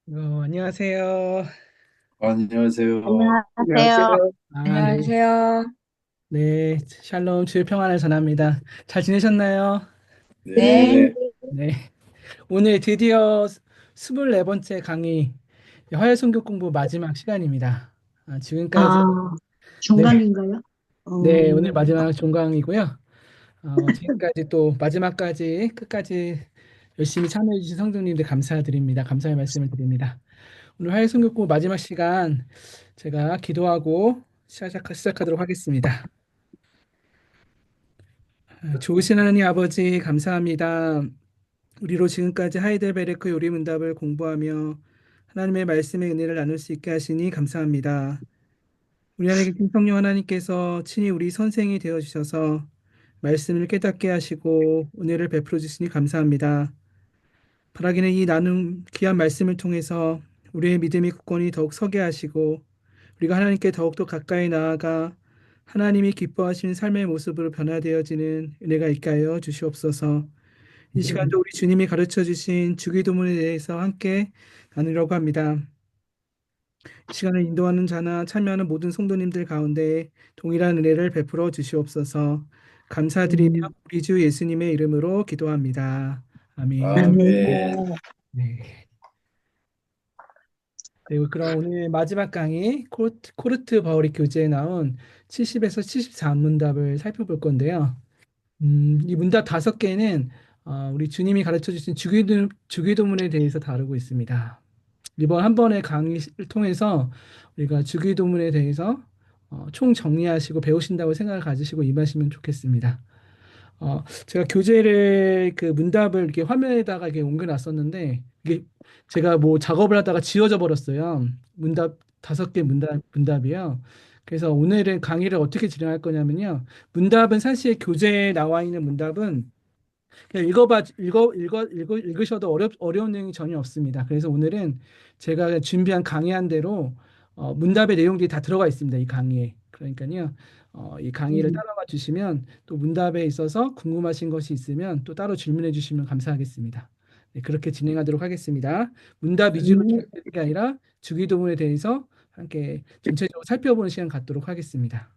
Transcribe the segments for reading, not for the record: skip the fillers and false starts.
안녕하세요. 안녕하세요. 안녕하세요. 네. 안녕하세요. 네. 샬롬, 주의 평안을 전합니다. 잘 지내셨나요? 네. 네, 네. 오늘 드디어 24번째 강의, 화요성경 공부 마지막 시간입니다. 지금까지, 아, 네. 중간인가요? 네. 오늘 음, 마지막 종강이고요. 지금까지 또 마지막까지 끝까지 열심히 참여해주신 성도님들 감사드립니다. 감사의 말씀을 드립니다. 오늘 화요성경 공부 마지막 시간 제가 기도하고 시작하도록 하겠습니다. 좋으신 하나님 아버지 감사합니다. 우리로 지금까지 하이델베르크 요리 문답을 공부하며 하나님의 말씀의 은혜를 나눌 수 있게 하시니 감사합니다. 우리 안에 계신 성령 하나님께서 친히 우리 선생이 되어 주셔서 말씀을 깨닫게 하시고 은혜를 베풀어 주시니 감사합니다. 바라기는 이 나눔 귀한 말씀을 통해서 우리의 믿음이 굳건히 더욱 서게 하시고 우리가 하나님께 더욱더 가까이 나아가 하나님이 기뻐하시는 삶의 모습으로 변화되어지는 은혜가 있게 하여 주시옵소서. 이 시간도 우리 주님이 가르쳐 주신 주기도문에 대해서 함께 나누려고 합니다. 이 시간을 인도하는 자나 참여하는 모든 성도님들 가운데 동일한 은혜를 베풀어 주시옵소서. 감사드리며 음, 우리 주 예수님의 이름으로 기도합니다. 아멘. 아멘. 아멘. 네. 네, 그럼 오늘 마지막 강의 코르트 바울이 교재에 나온 70에서 74문답을 살펴볼 건데요. 이 문답 5개는 우리 주님이 가르쳐 주신 주기도문에 대해서 다루고 있습니다. 이번 한 번의 강의를 통해서 우리가 주기도문에 대해서 총 정리하시고 배우신다고 생각을 가지시고 임하시면 좋겠습니다. 제가 교재를 그 문답을 이렇게 화면에다가 이렇게 옮겨놨었는데 이게 제가 뭐 작업을 하다가 지워져 버렸어요. 문답 5개 문답이요. 그래서 오늘은 강의를 어떻게 진행할 거냐면요. 문답은 사실 교재에 나와 있는 문답은 그냥 읽으셔도 어려운 내용이 전혀 없습니다. 그래서 오늘은 제가 준비한 강의한 대로 문답의 내용들이 다 들어가 있습니다. 이 강의에. 그러니까요. 이 강의를 음, 따라가 주시면 또 문답에 있어서 궁금하신 것이 있으면 또 따로 질문해 주시면 감사하겠습니다. 네, 그렇게 진행하도록 하겠습니다. 문답 위주로 네. 진행하는 게 아니라 주기도문에 대해서 함께 전체적으로 살펴보는 시간 갖도록 하겠습니다.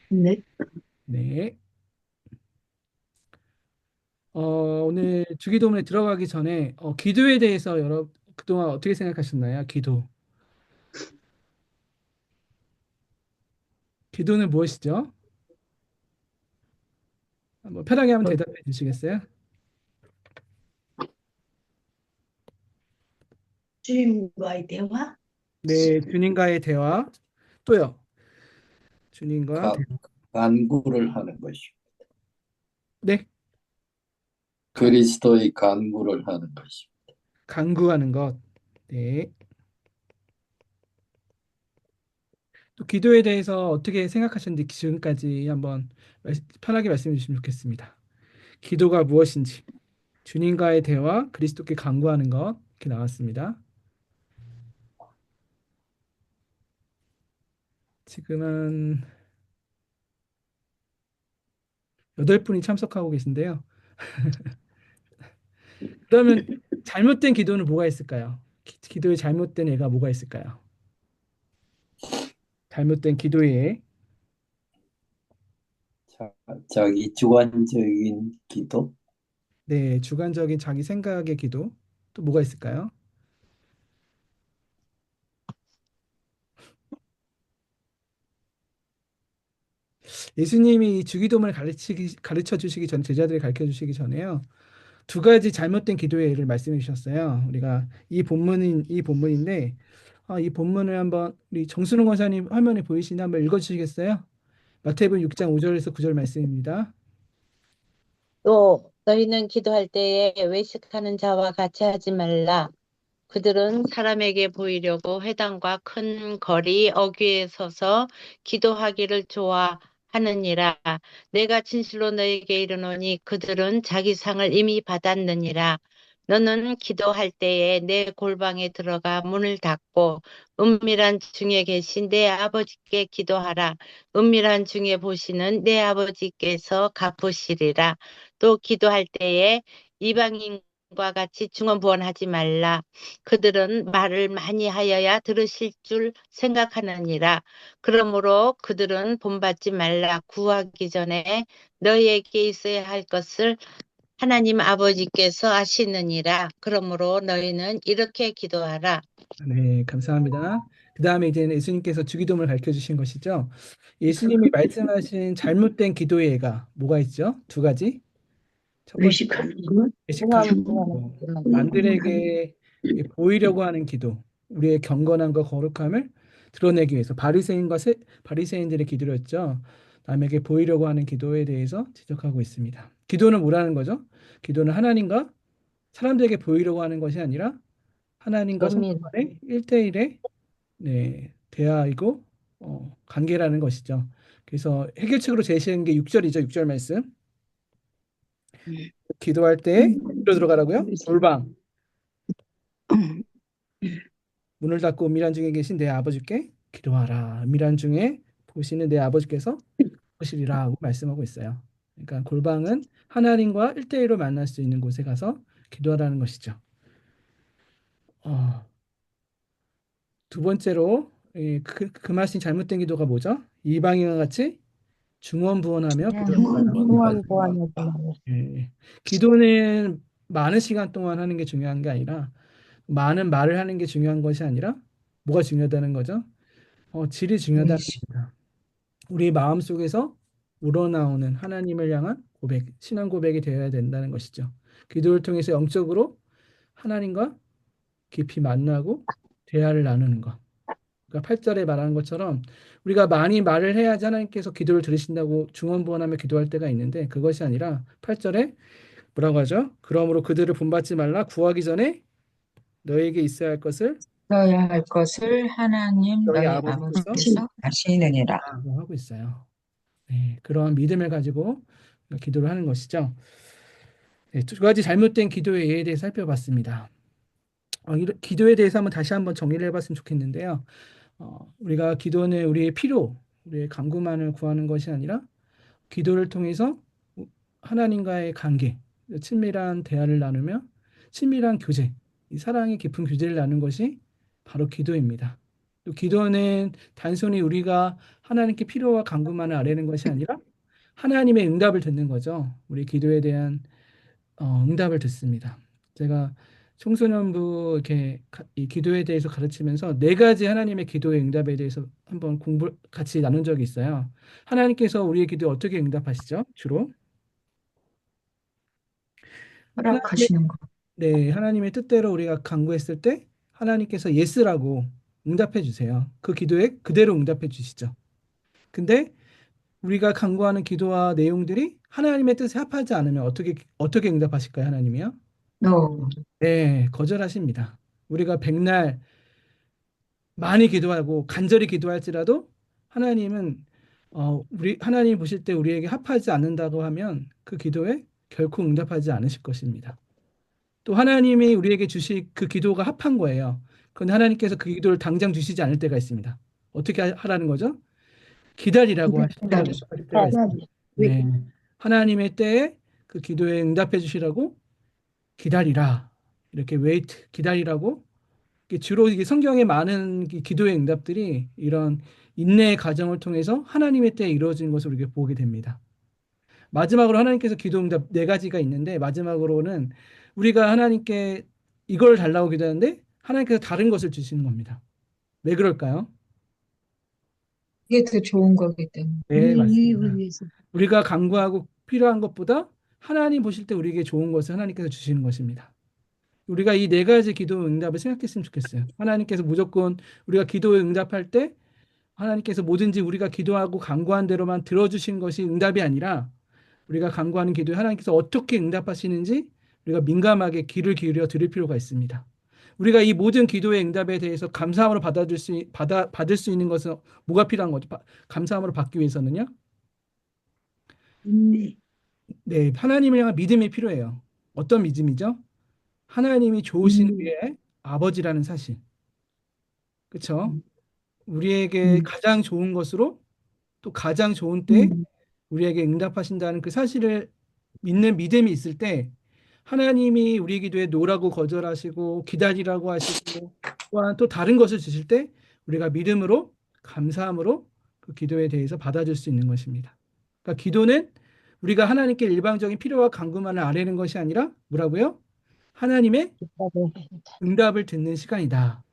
네. 네. 오늘 주기도문에 들어가기 전에 기도에 대해서 그동안 어떻게 생각하셨나요? 기도. 기도는 무엇이죠? 한번 편하게 한번 대답해 주시겠어요? 주님과의 대화? 네, 주님과의 대화. 또요. 주님과 가, 대화. 간구를 하는 것이 네, 간, 그리스도의 간구를 하는 것이 간구하는 것. 네. 또 기도에 대해서 어떻게 생각하셨는지 지금까지 한번 편하게 말씀해 주시면 좋겠습니다. 기도가 무엇인지, 주님과의 대화, 그리스도께 간구하는 것 이렇게 나왔습니다. 지금은 8분이 참석하고 계신데요. 그러면 잘못된 기도는 뭐가 있을까요? 기도에 잘못된 예가 뭐가 있을까요? 잘못된 기도에 자, 자기 주관적인 기도. 네, 주관적인 자기 생각의 기도 또 뭐가 있을까요? 예수님이 이 주기도문을 가르쳐 주시기 전 제자들이 가르쳐 주시기 전에요. 2가지 잘못된 기도의 예를 말씀해 주셨어요. 우리가 이 본문인데 이 본문을 한번 우리 정순호 권사님 화면에 보이시나 한번 읽어 주시겠어요? 마태복음 6장 5절에서 9절 말씀입니다. 또 너희는 기도할 때에 외식하는 자와 같이 하지 말라. 그들은 사람에게 보이려고 회당과 큰 거리 어귀에 서서 기도하기를 좋아하느니라. 내가 진실로 너에게 이르노니 그들은 자기 상을 이미 받았느니라. 너는 기도할 때에 내 골방에 들어가 문을 닫고 은밀한 중에 계신 내 아버지께 기도하라. 은밀한 중에 보시는 내 아버지께서 갚으시리라. 또 기도할 때에 이방인 과 같이 중언부언하지 말라. 그들은 말을 많이 하여야 들으실 줄 생각하느니라. 그러므로 그들은 본받지 말라. 구하기 전에 너희에게 있어야 할 것을 하나님 아버지께서 아시느니라. 그러므로 너희는 이렇게 기도하라. 네, 감사합니다. 그 다음에 이제는 예수님께서 주기도문을 가르쳐 주신 것이죠. 예수님이 말씀하신 잘못된 기도의 예가 뭐가 있죠? 두 가지. 첫 번째, 의식하는 것, 외식하는 중언, 기도, 남들에게 보이려고 하는 기도, 우리의 경건함과 거룩함을 드러내기 위해서 바리새인들의 기도였죠. 남에게 보이려고 하는 기도에 대해서 지적하고 있습니다. 기도는 뭐라는 거죠? 기도는 하나님과 사람들에게 보이려고 하는 것이 아니라 하나님과 성도 은밀. 간의 1대1의 대화이고 관계라는 것이죠. 그래서 해결책으로 제시한 게 6절이죠. 6절 말씀. 기도할 때 어디로 들어가라고요? 골방. 문을 닫고 은밀한 중에 계신 내 아버지께 기도하라. 은밀한 중에 보시는 내 아버지께서 보시리라고 말씀하고 있어요. 그러니까 골방은 하나님과 1대1로 만날 수 있는 곳에 가서 기도하라는 것이죠. 어, 두 번째로 말씀 잘못된 기도가 뭐죠? 이방인과 같이 중언부언하며 기도하지 말라고. 중언부언하지 말라. 예. 기도는 많은 시간 동안 하는 게 중요한 게 아니라 많은 말을 하는 게 중요한 것이 아니라 뭐가 중요하다는 거죠? 질이 중요하다는 겁니다. 우리 마음 속에서 우러나오는 하나님을 향한 고백, 신앙 고백이 되어야 된다는 것이죠. 기도를 통해서 영적으로 하나님과 깊이 만나고 대화를 나누는 것. 그러니까 8절에 말하는 것처럼 우리가 많이 말을 해야지 하나님께서 기도를 들으신다고 중언부언하며 기도할 때가 있는데 그것이 아니라 8절에 뭐라고 하죠? 그러므로 그들을 본받지 말라. 구하기 전에 너에게 있어야 할 것을 넣어야 할 것을 하나님 너희 너희 아버지께서 아버지께서 아시느니라. 라고 하고 있어요. 네, 그러한 믿음을 가지고 기도를 하는 것이죠. 네, 두 가지 잘못된 기도의 예에 대해 살펴봤습니다. 기도에 대해서 다시 한번 정리를 해봤으면 좋겠는데요. 우리가 기도는 우리의 필요, 우리의 간구만을 구하는 것이 아니라 기도를 통해서 하나님과의 관계, 친밀한 대화를 나누며 친밀한 교제, 이 사랑의 깊은 교제를 나누는 것이 바로 기도입니다. 또 기도는 단순히 우리가 하나님께 필요와 간구만을 아뢰는 것이 아니라 하나님의 응답을 듣는 거죠. 우리 기도에 대한 응답을 듣습니다. 제가 청소년부 이렇게 이 기도에 대해서 가르치면서 네 가지 하나님의 기도의 응답에 대해서 한번 공부 같이 나눈 적이 있어요. 하나님께서 우리의 기도에 어떻게 응답하시죠? 주로 하나님의 허락하시는 것. 하나님의 뜻대로 우리가 간구했을 때 하나님께서 예스라고 응답해 주세요. 그 기도에 그대로 응답해 주시죠. 근데 우리가 간구하는 기도와 내용들이 하나님의 뜻에 합하지 않으면 어떻게 응답하실까요, 하나님이요? 너 네, 거절하십니다. 우리가 백날 많이 기도하고 간절히 기도할지라도 하나님은 우리 하나님 보실 때 우리에게 합하지 않는다고 하면 그 기도에 결코 응답하지 않으실 것입니다. 또 하나님이 우리에게 주실 그 기도가 합한 거예요. 그런데 하나님께서 그 기도를 당장 주시지 않을 때가 있습니다. 어떻게 하라는 거죠? 기다리라고 하실 기다리. 때가 있습니다. 네. 하나님의 때에 그 기도에 응답해 주시라고 기다리라. 이렇게 wait, 기다리라고. 주로 이게 성경의 많은 기도의 응답들이 이런 인내의 과정을 통해서 하나님의 때에 이루어진 것을 우리가 보게 됩니다. 마지막으로 하나님께서 기도 응답 네 가지가 있는데 마지막으로는 우리가 하나님께 이걸 달라고 기도하는데 하나님께서 다른 것을 주시는 겁니다. 왜 그럴까요? 이게 더 좋은 거기 때문에. 네, 우리 맞습니다. 이익을 위해서. 우리가 간구하고 필요한 것보다 하나님 보실 때 우리에게 좋은 것을 하나님께서 주시는 것입니다. 우리가 이 네 가지 기도 응답을 생각했으면 좋겠어요. 하나님께서 무조건 우리가 기도에 응답할 때 하나님께서 뭐든지 우리가 기도하고 간구한 대로만 들어주신 것이 응답이 아니라 우리가 간구하는 기도에 하나님께서 어떻게 응답하시는지 우리가 민감하게 귀를 기울여 들을 필요가 있습니다. 우리가 이 모든 기도의 응답에 대해서 감사함으로 받을 수 있는 것은 뭐가 필요한 거죠? 감사함으로 받기 위해서는요? 네. 네, 하나님을 향한 믿음이 필요해요. 어떤 믿음이죠? 하나님이 좋으신 우리의 아버지라는 사실. 그렇죠? 우리에게 가장 좋은 것으로 또 가장 좋은 때에 우리에게 응답하신다는 그 사실을 믿는 믿음이 있을 때 하나님이 우리 기도에 노라고 거절하시고 기다리라고 하시고 또한 또 다른 것을 주실 때 우리가 믿음으로 감사함으로 그 기도에 대해서 받아줄 수 있는 것입니다. 그러니까 기도는 우리가 하나님께 일방적인 필요와 간구만을 아뢰는 것이 아니라 뭐라고요? 하나님의 응답을 듣는 시간이다.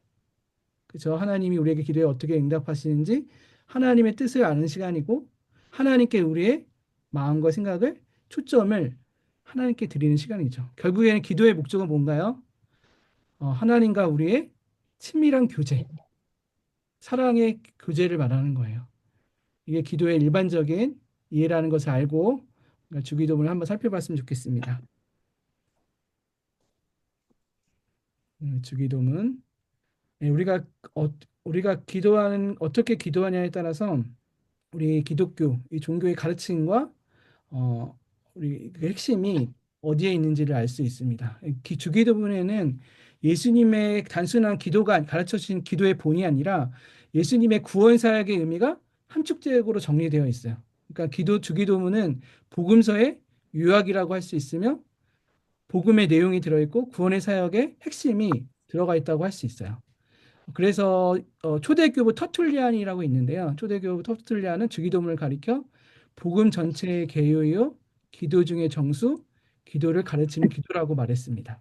그렇죠? 하나님이 우리에게 기도에 어떻게 응답하시는지 하나님의 뜻을 아는 시간이고 하나님께 우리의 마음과 생각을 초점을 하나님께 드리는 시간이죠. 결국에는 기도의 목적은 뭔가요? 하나님과 우리의 친밀한 교제, 사랑의 교제를 말하는 거예요. 이게 기도의 일반적인 이해라는 것을 알고 주기도문을 한번 살펴봤으면 좋겠습니다. 주기도문. 네, 우리가 기도하는 어떻게 기도하냐에 따라서 우리 기독교 이 종교의 가르침과 우리 그 핵심이 어디에 있는지를 알 수 있습니다. 주기도문에는 예수님의 단순한 기도가 가르쳐 주신 기도의 본이 아니라 예수님의 구원 사역의 의미가 함축적으로 정리되어 있어요. 그러니까 주기도문은 복음서의 요약이라고 할 수 있으며 복음의 내용이 들어있고 구원의 사역의 핵심이 들어가 있다고 할 수 있어요. 그래서 초대교부 터툴리안이라고 있는데요. 초대교부 터툴리안은 주기도문을 가리켜 복음 전체의 개요요, 기도 중의 정수, 기도를 가르치는 기도라고 말했습니다.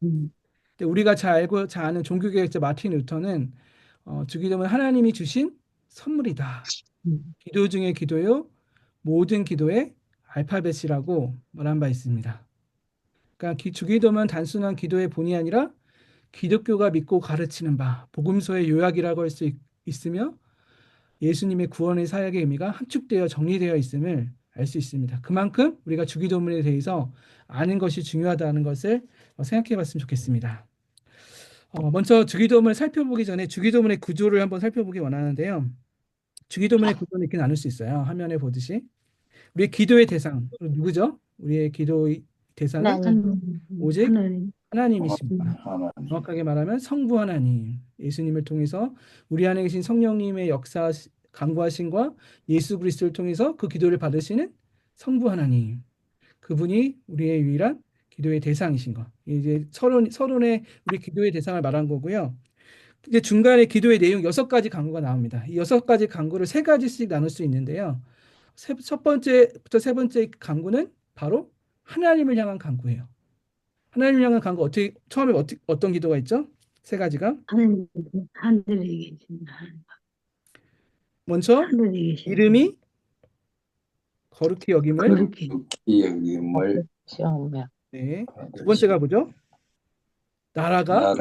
근데 우리가 잘 아는 종교개혁자 마틴 루터는 주기도문 하나님이 주신 선물이다. 기도 중의 기도요, 모든 기도의 알파벳이라고 말한 바 있습니다. 그러니까 주기도문 단순한 기도의 본이 아니라 기독교가 믿고 가르치는 바, 복음서의 요약이라고 할 수 있으며 예수님의 구원의 사역의 의미가 함축되어 정리되어 있음을 알 수 있습니다. 그만큼 우리가 주기도문에 대해서 아는 것이 중요하다는 것을 생각해 봤으면 좋겠습니다. 먼저 주기도문을 살펴보기 전에 주기도문의 구조를 한번 살펴보기 원하는데요. 주기도문의 구조는 이렇게 나눌 수 있어요. 화면에 보듯이. 우리의 기도의 대상, 누구죠? 우리의 기도의 대상은 하나님. 오직 하나님. 하나님이십니다. 하나님. 정확하게 말하면 성부 하나님, 예수님을 통해서 우리 안에 계신 성령님의 역사 강구하심과 예수 그리스도를 통해서 그 기도를 받으시는 성부 하나님, 그분이 우리의 유일한 기도의 대상이신 것. 이제 서론의 우리 기도의 대상을 말한 거고요. 이제 중간에 기도의 내용 6가지 강구가 나옵니다. 이 6가지 강구를 3가지씩 나눌 수 있는데요. 첫 번째부터 세 번째 강구는 바로 하나님을 향한 강구예요. 하나님을 향한 강구 처음에 어떤 기도가 있죠? 3가지가. 하나님, 하늘에 계신 하나님. 먼저 하늘에 계신 이름이 거룩히 여김을. 거룩히 이 여김을 시험이야. 네. 두 번째가 뭐죠? 나라가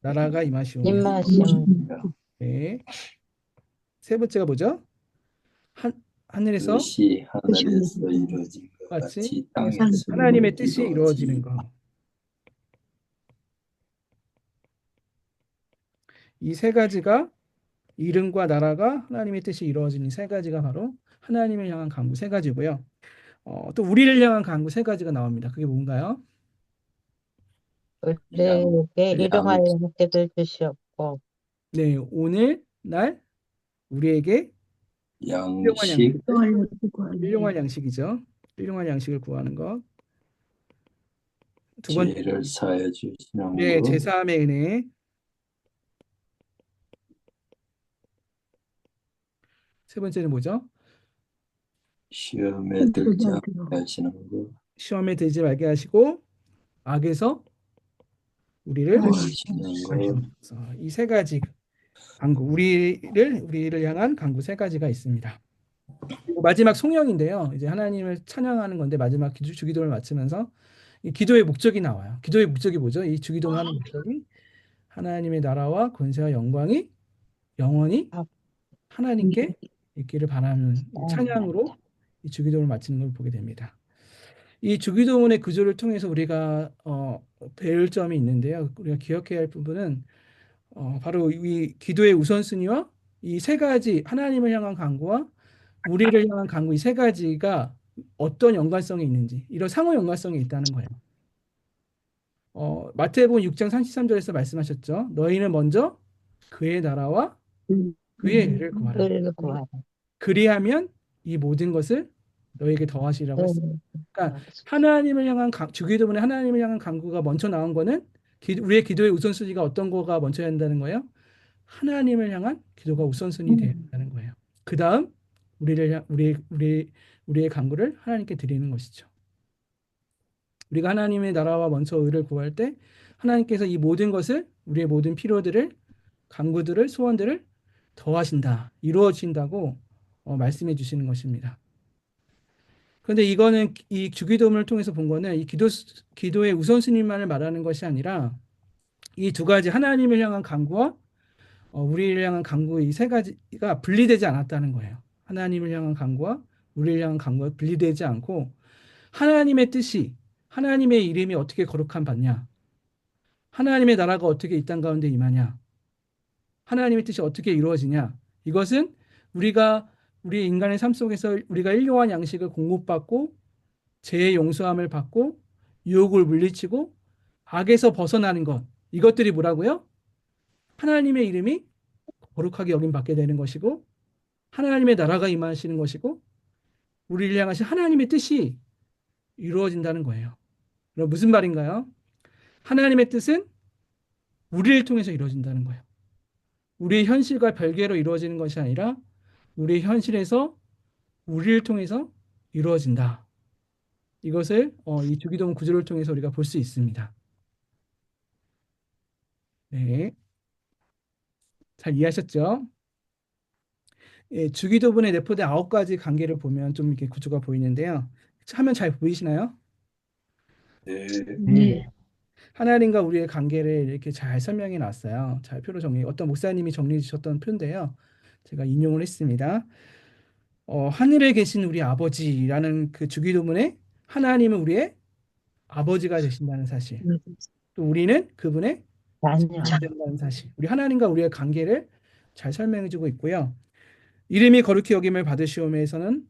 나라의 임하시오며. 입맛임. 네. 세 번째가 뭐죠? 하늘에서 뜻이 하늘에서 이루어진 것 같이 같이 땅에서 하나님의 뜻이 이루어지는 것. 이 3가지가 이름과 나라가 하나님의 뜻이 이루어지는 3가지가 바로 하나님을 향한 간구 3가지고요. 또 우리를 향한 간구 3가지가 나옵니다. 그게 뭔가요? 우리에게 일용할 양식을 주시옵고 네, 오늘 날 우리에게 양식 일용할 양식이죠. 일용할 양식을 구하는 것. 두 번째, 죄를 사해 주시는 네, 것. 제3의 은혜. 세 번째는 뭐죠? 시험에 들지 않게 하시는 것. 시험에 들지 말게 하시고 악에서 우리를 구하시는 것. 구하시옵소서. 이 3가지 간구, 우리를 향한 간구 3가지가 있습니다. 그리고 마지막 송영인데요. 이제 하나님을 찬양하는 건데 마지막 주기도를 마치면서 이 기도의 목적이 나와요. 기도의 목적이 뭐죠? 이 주기도를 하는 목적이 하나님의 나라와 권세와 영광이 영원히 하나님께 있기를 바라는 찬양으로 이 주기도를 마치는 걸 보게 됩니다. 이 주기도문의 구조를 통해서 우리가 배울 점이 있는데요. 우리가 기억해야 할 부분은 바로 이 기도의 우선순위와 이 3가지 하나님을 향한 간구와 우리를 향한 간구 이 3가지가 어떤 연관성이 있는지 이런 상호 연관성이 있다는 거예요. 마태복음 6장 33절에서 말씀하셨죠. 너희는 먼저 그의 나라와 그의 의를 구하라. 의를 구하라. 그리하면 이 모든 것을 너에게 더하시라고 네. 했어요. 그러니까 하나님을 향한 주기도문에 하나님을 향한 간구가 먼저 나온 거는 우리의 기도의 우선순위가 어떤 거가 먼저 해야 한다는 거예요? 하나님을 향한 기도가 우선순위 되어야 한다는 거예요. 그 다음 우리의 간구를 하나님께 드리는 것이죠. 우리가 하나님의 나라와 먼저 의를 구할 때 하나님께서 이 모든 것을 우리의 모든 필요들을 간구들을 소원들을 더하신다, 이루어진다고 말씀해 주시는 것입니다. 그런데 이거는 이 주기도문을 통해서 본 거는 이 기도의 우선순위만을 말하는 것이 아니라 이 두 가지 하나님을 향한 간구와 우리를 향한 간구 이 세 가지가 분리되지 않았다는 거예요. 하나님을 향한 간구와 우리를 향한 간구가 분리되지 않고 하나님의 뜻이 하나님의 이름이 어떻게 거룩함 받냐? 하나님의 나라가 어떻게 이 땅 가운데 임하냐? 하나님의 뜻이 어떻게 이루어지냐? 이것은 우리 인간의 삶 속에서 우리가 일용할 양식을 공급받고 죄의 용서함을 받고 유혹을 물리치고 악에서 벗어나는 것. 이것들이 뭐라고요? 하나님의 이름이 거룩하게 여김 받게 되는 것이고 하나님의 나라가 임하시는 것이고 우리를 향하신 하나님의 뜻이 이루어진다는 거예요. 그럼 무슨 말인가요? 하나님의 뜻은 우리를 통해서 이루어진다는 거예요. 우리의 현실과 별개로 이루어지는 것이 아니라 우리의 현실에서 우리를 통해서 이루어진다. 이것을 이 주기도문 구절을 통해서 우리가 볼 수 있습니다. 네, 잘 이해하셨죠? 예, 주기도문에 내포된 9가지 관계를 보면 좀 이렇게 구조가 보이는데요. 화면 잘 보이시나요? 네. 네. 하나님과 우리의 관계를 이렇게 잘 설명해 놨어요. 잘 표로 어떤 목사님이 정리해 주셨던 표인데요. 제가 인용을 했습니다. 하늘에 계신 우리 아버지라는 그 주기도문에 하나님은 우리의 아버지가 되신다는 사실. 또 우리는 그분의 아니요. 자녀된다는 사실. 우리 하나님과 우리의 관계를 잘 설명해 주고 있고요. 이름이 거룩히 여김을 받으시오면서는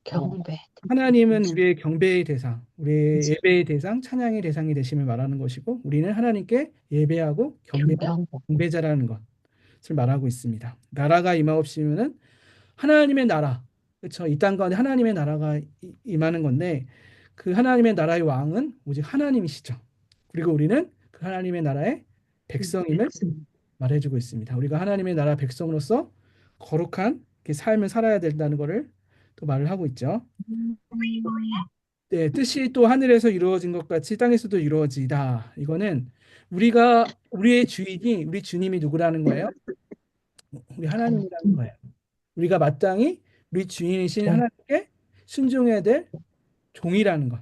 경배. 하나님은 우리의 경배의 대상, 우리의 예배의 대상, 찬양의 대상이 되심을 말하는 것이고 우리는 하나님께 예배하고 경배하는 경배자라는 것을 말하고 있습니다. 나라가 임하옵시면은 하나님의 나라, 그렇죠? 이 땅 가운데 하나님의 나라가 임하는 건데 그 하나님의 나라의 왕은 오직 하나님이시죠. 그리고 우리는 그 하나님의 나라의 백성임을 말해주고 있습니다. 우리가 하나님의 나라 백성으로서 거룩한 삶을 살아야 된다는 것을 또 말을 하고 있죠. 네, 뜻이 또 하늘에서 이루어진 것 같이 땅에서도 이루어지다. 이거는 우리의 주인이 우리 주님이 누구라는 거예요? 우리 하나님이라는 거예요. 우리가 마땅히 우리 주인이신 하나님께 순종해야 될 종이라는 것.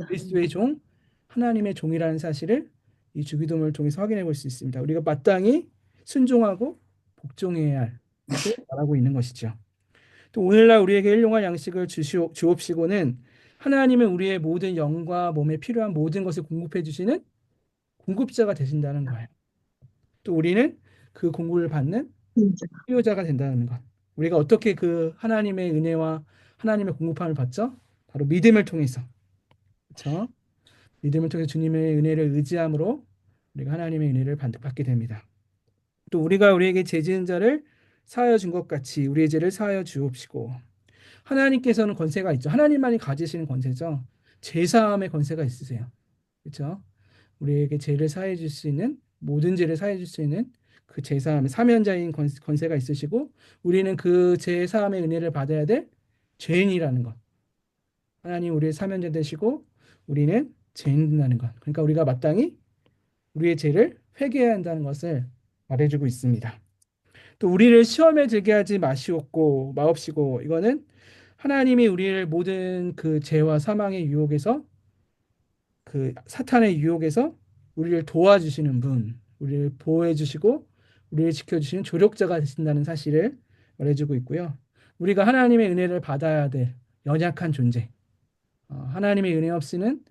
그리스도의 종, 하나님의 종이라는 사실을 이 주기도문을 통해서 확인해 볼 수 있습니다. 우리가 마땅히 순종하고 복종해야 할 것을 말하고 있는 것이죠. 또 오늘날 우리에게 일용할 양식을 주옵시고는 하나님은 우리의 모든 영과 몸에 필요한 모든 것을 공급해 주시는 공급자가 되신다는 거예요. 또 우리는 그 공급을 받는 필요자가 된다는 것. 우리가 어떻게 그 하나님의 은혜와 하나님의 공급함을 받죠? 바로 믿음을 통해서. 그렇죠? 믿음을 통해 주님의 은혜를 의지함으로 우리가 하나님의 은혜를 받게 됩니다. 또 우리가 우리에게 죄 지은 자를 사하여 준 것 같이 우리의 죄를 사하여 주옵시고 하나님께서는 권세가 있죠. 하나님만이 가지시는 권세죠. 죄사함의 권세가 있으세요. 그렇죠? 우리에게 죄를 사해 줄 수 있는 모든 죄를 사해 줄 수 있는 그 죄사함의 사면자인 권세가 있으시고 우리는 그 죄사함의 은혜를 받아야 될 죄인이라는 것. 하나님 우리의 사면자 되시고 우리는 죄인이라는 것. 그러니까 우리가 마땅히 우리의 죄를 회개해야 한다는 것을 말해주고 있습니다. 또 우리를 시험에 들게 하지 마옵시고 이거는 하나님이 우리를 모든 그 죄와 사망의 유혹에서 그 사탄의 유혹에서 우리를 도와주시는 분, 우리를 보호해 주시고 우리를 지켜주시는 조력자가 되신다는 사실을 말해주고 있고요. 우리가 하나님의 은혜를 받아야 될 연약한 존재, 하나님의 은혜 없이는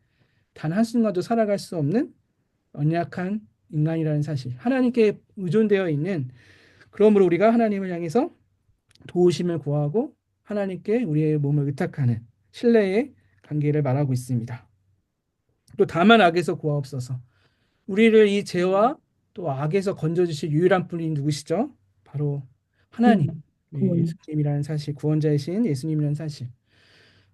단 한순간도 살아갈 수 없는 연약한 인간이라는 사실, 하나님께 의존되어 있는 그러므로 우리가 하나님을 향해서 도우심을 구하고 하나님께 우리의 몸을 의탁하는 신뢰의 관계를 말하고 있습니다. 또 다만 악에서 구하옵소서. 우리를 이 죄와 또 악에서 건져주실 유일한 분이 누구시죠? 바로 하나님, 우리 예수님이라는 사실, 구원자이신 예수님이라는 사실.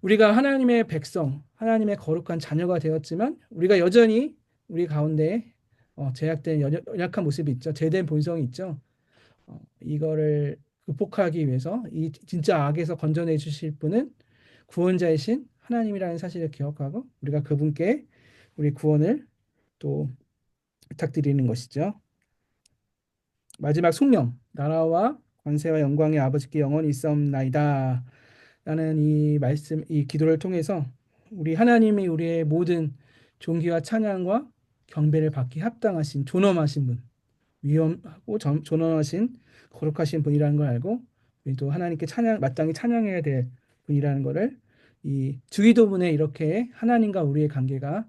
우리가 하나님의 백성, 하나님의 거룩한 자녀가 되었지만 우리가 여전히 우리 가운데 제약된 연약한 모습이 있죠. 죄된 본성이 있죠. 이거를 극복하기 위해서 이 진짜 악에서 건져내 주실 분은 구원자이신 하나님이라는 사실을 기억하고 우리가 그분께 우리 구원을 또 부탁드리는 것이죠. 마지막 속령, 나라와 권세와 영광의 아버지께 영원히 있사옵나이다. 라는 이 말씀, 이 기도를 통해서 우리 하나님이 우리의 모든 존귀와 찬양과 경배를 받기 합당하신 존엄하신 분, 위엄하고 존엄하신 거룩하신 분이라는 걸 알고 우리도 하나님께 마땅히 찬양해야 될 분이라는 것을 이 주기도문에 이렇게 하나님과 우리의 관계가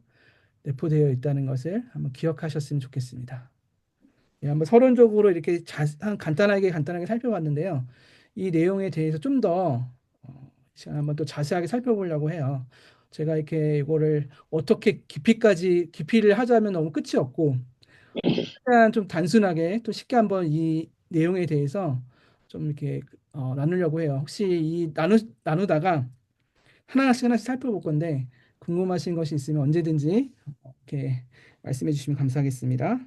내포되어 있다는 것을 한번 기억하셨으면 좋겠습니다. 예, 한번 서론적으로 이렇게 간단하게 살펴봤는데요. 이 내용에 대해서 좀 더 시간 한번 또 자세하게 살펴보려고 해요. 제가 이렇게 이거를 어떻게 깊이를 하자면 너무 끝이 없고 최대한 좀 단순하게 또 쉽게 한번 이 내용에 대해서 좀 이렇게 나누려고 해요. 혹시 이 나누다가 하나씩 살펴볼 건데 궁금하신 것이 있으면 언제든지 이렇게 말씀해 주시면 감사하겠습니다.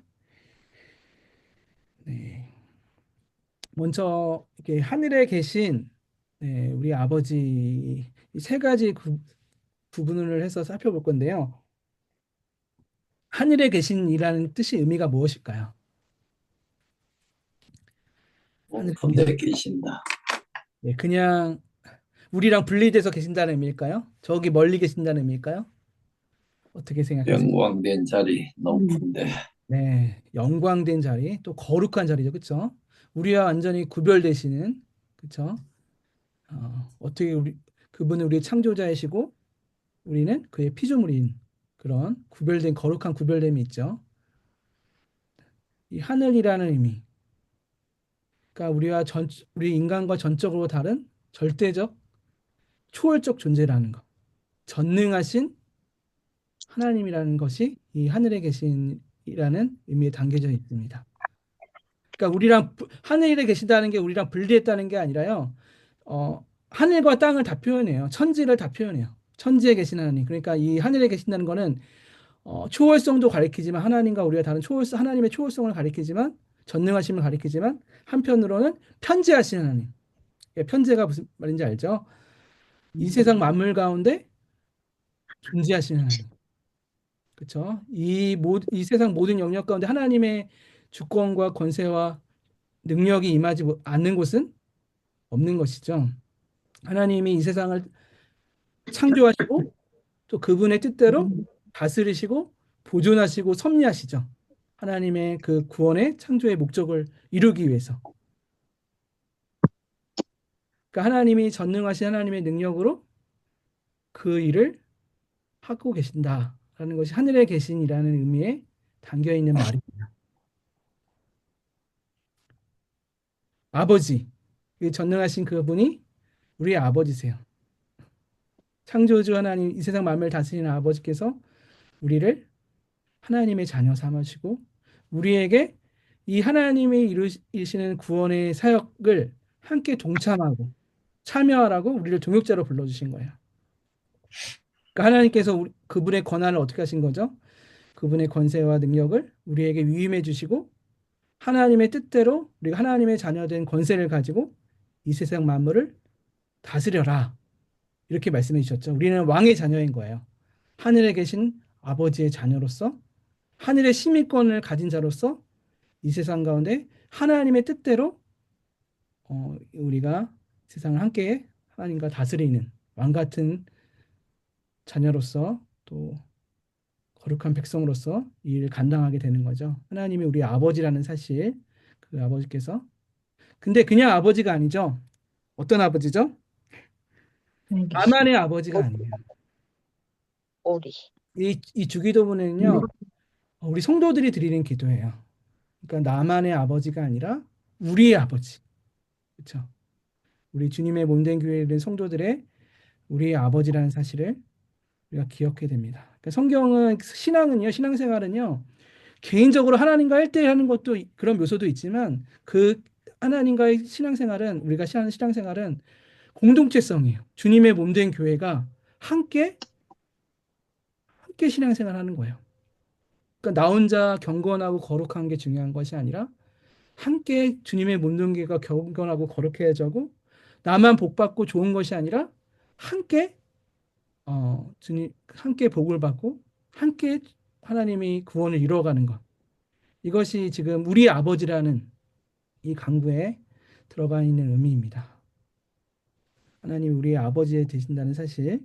네. 먼저 이렇게 하늘에 계신 우리 아버지 이 세 가지 구분을 해서 살펴볼 건데요. 하늘에 계신이라는 뜻이 의미가 무엇일까요? 하늘에 높은 데 계신다. 네, 그냥 우리랑 분리돼서 계신다는 의미일까요? 저기 멀리 계신다는 의미일까요? 어떻게 생각하세요? 영광된 자리, 높은데. 네, 영광된 자리, 또 거룩한 자리죠, 그렇죠? 우리와 완전히 구별되시는, 그렇죠? 어떻게 그분은 우리의 창조자이시고 우리는 그의 피조물인 그런 구별된 거룩한 구별됨이 있죠. 이 하늘이라는 의미, 그러니까 우리 인간과 전적으로 다른 절대적 초월적 존재라는 것, 전능하신 하나님이라는 것이 이 하늘에 계신이라는 의미에 담겨져 있습니다. 그러니까 하늘에 계신다는 게 우리랑 분리했다는 게 아니라요. 하늘과 땅을 다 표현해요. 천지를 다 표현해요. 천지에 계신 하나님. 그러니까 이 하늘에 계신다는 거는 초월성도 가리키지만 하나님과 우리가 다른 하나님의 초월성을 가리키지만 전능하심을 가리키지만 한편으로는 편재하신 하나님. 편재가 무슨 말인지 알죠? 이 세상 만물 가운데 존재하시는 하나님. 그렇죠? 이 세상 모든 영역 가운데 하나님의 주권과 권세와 능력이 임하지 않는 곳은 없는 것이죠. 하나님이 이 세상을 창조하시고 또 그분의 뜻대로 다스리시고 보존하시고 섭리하시죠. 하나님의 그 구원의 창조의 목적을 이루기 위해서. 그러니까 하나님이 전능하신 하나님의 능력으로 그 일을 하고 계신다라는 것이 하늘에 계신이라는 의미에 담겨 있는 말입니다. 아버지, 그 전능하신 그분이 우리의 아버지세요. 창조주 하나님, 이 세상 만물을 다스리는 아버지께서 우리를 하나님의 자녀 삼으시고 우리에게 이 하나님이 이루시는 구원의 사역을 함께 동참하고 참여하라고 우리를 동역자로 불러주신 거예요. 그러니까 하나님께서 그분의 권한을 어떻게 하신 거죠? 그분의 권세와 능력을 우리에게 위임해 주시고 하나님의 뜻대로 우리가 하나님의 자녀된 권세를 가지고 이 세상 만물을 다스려라. 이렇게 말씀해 주셨죠. 우리는 왕의 자녀인 거예요. 하늘에 계신 아버지의 자녀로서 하늘의 시민권을 가진 자로서 이 세상 가운데 하나님의 뜻대로 우리가 세상을 함께 하나님과 다스리는 왕 같은 자녀로서 또 거룩한 백성으로서 이 일을 감당하게 되는 거죠. 하나님이 우리 아버지라는 사실, 그 아버지께서 근데 그냥 아버지가 아니죠. 어떤 아버지죠? 나만의 아버지가 아니에요. 우리. 이 주기도문은요, 우리 성도들이 드리는 기도예요. 그러니까 나만의 아버지가 아니라 우리의 아버지. 그렇죠? 우리 주님의 몸된 교회에 있는 성도들의 우리의 아버지라는 사실을 우리가 기억해야 됩니다. 그러니까 성경은 신앙생활은요. 개인적으로 하나님과 1대1 하는 것도 그런 묘소도 있지만 그 하나님과의 신앙생활은 우리가 하는 신앙생활은 공동체성이에요. 주님의 몸된 교회가 함께 신앙생활 하는 거예요. 그러니까 나 혼자 경건하고 거룩한 게 중요한 것이 아니라 함께 주님의 몸뚱이가 경건하고 거룩해지고 나만 복받고 좋은 것이 아니라 함께 주님 함께 복을 받고 함께 하나님이 구원을 이루어가는 것. 이것이 지금 우리 아버지라는 이 강구에 들어가 있는 의미입니다. 하나님 우리의 아버지 되신다는 사실.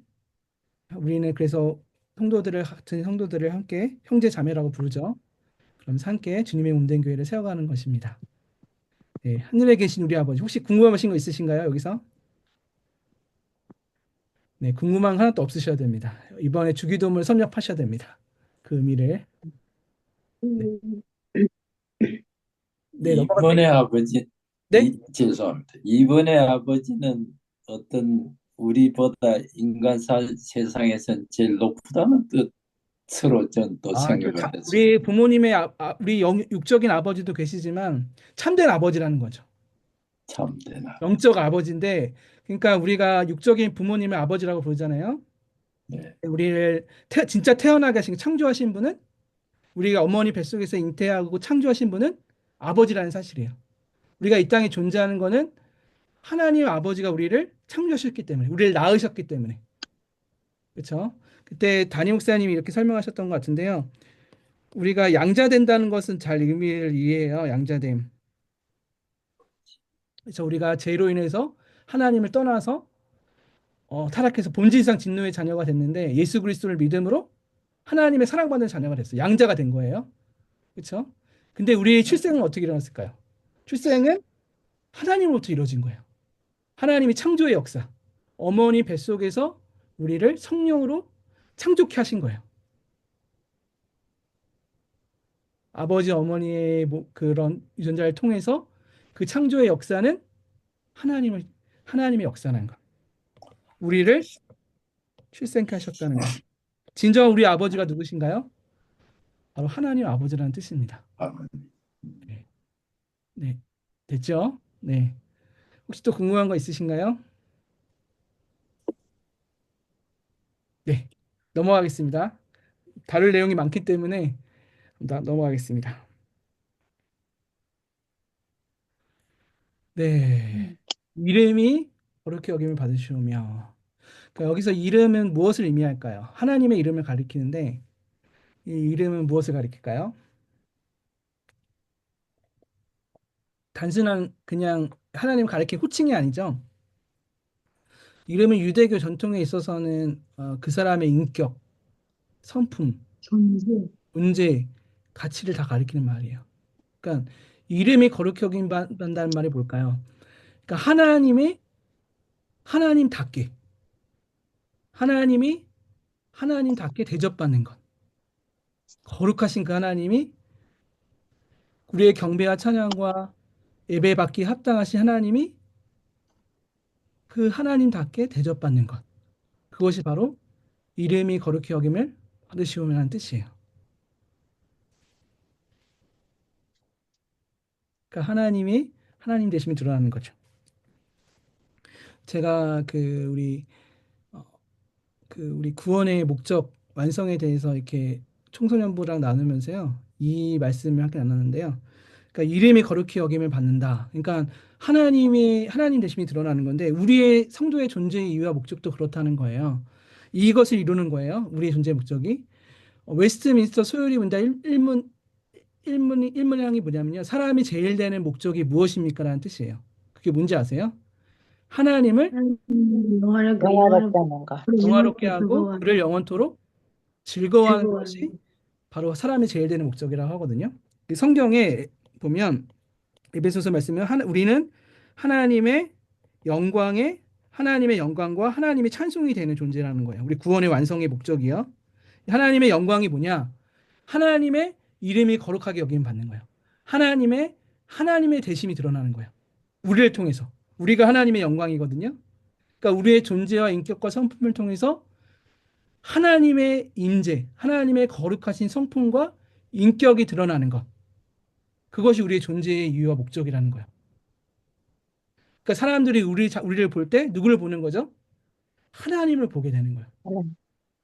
우리는 그래서 같은 성도들을 함께 형제 자매라고 부르죠. 그러면서 함께 주님의 몸된 교회를 세워가는 것입니다. 네, 하늘에 계신 우리 아버지 혹시 궁금하신 거 있으신가요? 여기서? 네, 궁금한 거 하나도 없으셔야 됩니다. 이번에 주기도문을 섭렵하셔야 됩니다. 그 의미를. 네, 네 넘어가도 이번에 되겠죠? 아버지, 네? 죄송합니다. 이번에 아버지는 어떤 우리보다 세상에선 제일 높다는 뜻으로 전 또 생각을 했어요. 우리 부모님의 우리 육적인 아버지도 계시지만 참된 아버지라는 거죠. 참되나. 영적 아버지인데 그러니까 우리가 육적인 부모님의 아버지라고 부르잖아요. 네. 우리를 진짜 태어나게 하신 창조하신 분은 우리가 어머니 뱃속에서 잉태하고 창조하신 분은 아버지라는 사실이에요. 우리가 이 땅에 존재하는 거는 하나님 아버지가 우리를 창조하셨기 때문에 우리를 낳으셨기 때문에 그렇죠? 그때 담임 목사님이 이렇게 설명하셨던 것 같은데요. 우리가 양자된다는 것은 잘 의미를 이해해요. 양자됨. 그래서 우리가 죄로 인해서 하나님을 떠나서 타락해서 본질상 진노의 자녀가 됐는데 예수 그리스도를 믿음으로 하나님의 사랑받는 자녀가 됐어요. 양자가 된 거예요. 그렇죠? 근데 우리의 출생은 어떻게 일어났을까요? 출생은 하나님으로부터 이루어진 거예요. 하나님이 창조의 역사. 어머니 뱃속에서 우리를 성령으로 창조케 하신 거예요. 아버지 어머니의 그런 유전자를 통해서 그 창조의 역사는 하나님의 역사라는 거. 우리를 출생케 하셨다는 거. 진정 우리 아버지가 누구신가요? 바로 하나님 아버지라는 뜻입니다. 네. 네. 됐죠? 네. 혹시 또 궁금한 거 있으신가요? 네. 넘어가겠습니다. 다룰 내용이 많기 때문에 넘어가겠습니다. 네. 이름이 거룩히 여김을 받으시오며. 그러니까 여기서 이름은 무엇을 의미할까요? 하나님의 이름을 가리키는데 이 이름은 무엇을 가리킬까요? 단순한 그냥 하나님 가리킨 호칭이 아니죠. 이름은 유대교 전통에 있어서는 그 사람의 인격, 성품, 존재. 문제, 가치를 다 가리키는 말이에요. 그러니까 이름이 거룩히 여긴다는 말이 뭘까요? 그러니까 하나님답게 하나님이 하나님답게 대접받는 것. 거룩하신 그 하나님이 우리의 경배와 찬양과 예배받기 합당하신 하나님이 그 하나님답게 대접받는 것. 그것이 바로 이름이 거룩히 여김을 받으시오면 뜻이에요. 그러니까 하나님이 하나님 되심이 드러나는 거죠. 제가 어, 우리 구원의 목적 완성에 대해서 이렇게 청소년부랑 나누면서요. 이 말씀을 하게 나눴는데요. 그러니까 이름이 거룩히 여김을 받는다. 그러니까 하나님 되심이 드러나는 건데 우리의 성도의 존재의 이유와 목적도 그렇다는 거예요. 이것을 이루는 거예요. 우리의 존재의 목적이. 웨스트민스터 소요리 문답 1문항이 뭐냐면요. 사람이 제일 되는 목적이 무엇입니까? 라는 뜻이에요. 그게 뭔지 아세요? 하나님을 영화롭게 하는 거. 영화롭게 하고 그를 영원토록 즐거워하는 것이 즐거워하는 바로 사람이 제일 되는 목적이라고 하거든요. 이 성경에 보면 에베소서 말씀은 우리는 하나님의 하나님의 영광과 하나님의 찬송이 되는 존재라는 거예요. 우리 구원의 완성의 목적이요. 하나님의 영광이 뭐냐? 하나님의 이름이 거룩하게 여김 받는 거예요. 하나님의 대심이 드러나는 거예요. 우리를 통해서. 우리가 하나님의 영광이거든요. 그러니까 우리의 존재와 인격과 성품을 통해서 하나님의 임재, 하나님의 거룩하신 성품과 인격이 드러나는 것. 그것이 우리의 존재의 이유와 목적이라는 거예요. 그러니까 사람들이 우리를 볼 때 누구를 보는 거죠? 하나님을 보게 되는 거예요.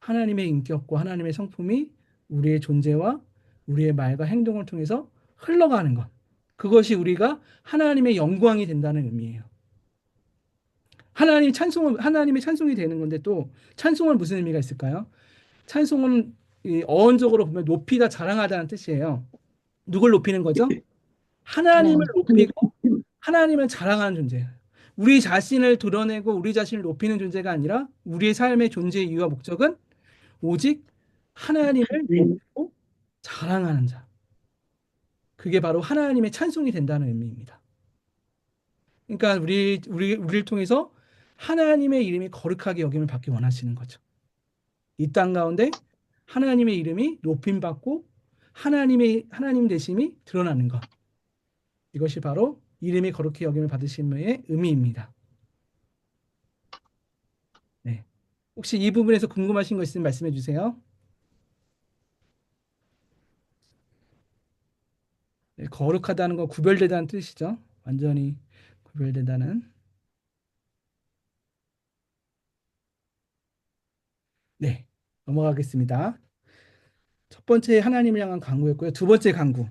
하나님의 인격과 하나님의 성품이 우리의 존재와 우리의 말과 행동을 통해서 흘러가는 것. 그것이 우리가 하나님의 영광이 된다는 의미예요. 하나님의 찬송이 되는 건데 또 찬송은 무슨 의미가 있을까요? 찬송은 이 어원적으로 보면 높이다, 자랑하다는 뜻이에요. 누굴 높이는 거죠? 하나님을 높이고 하나님을 자랑하는 존재예요. 우리 자신을 드러내고 우리 자신을 높이는 존재가 아니라 우리의 삶의 존재의 이유와 목적은 오직 하나님을 높이고 자랑하는 자. 그게 바로 하나님의 찬송이 된다는 의미입니다. 그러니까 우리를 통해서 하나님의 이름이 거룩하게 여김을 받기 원하시는 거죠. 이 땅 가운데 하나님의 이름이 높임 받고 하나님 되심이 드러나는 것. 이것이 바로 이름이 거룩히 여김을 받으심의 의미입니다. 네. 혹시 이 부분에서 궁금하신 거 있으면 말씀해 주세요. 네, 거룩하다는 건 구별되다는 뜻이죠. 완전히 구별되다는. 네, 넘어가겠습니다. 첫 번째 하나님을 향한 간구였고요. 두 번째 간구.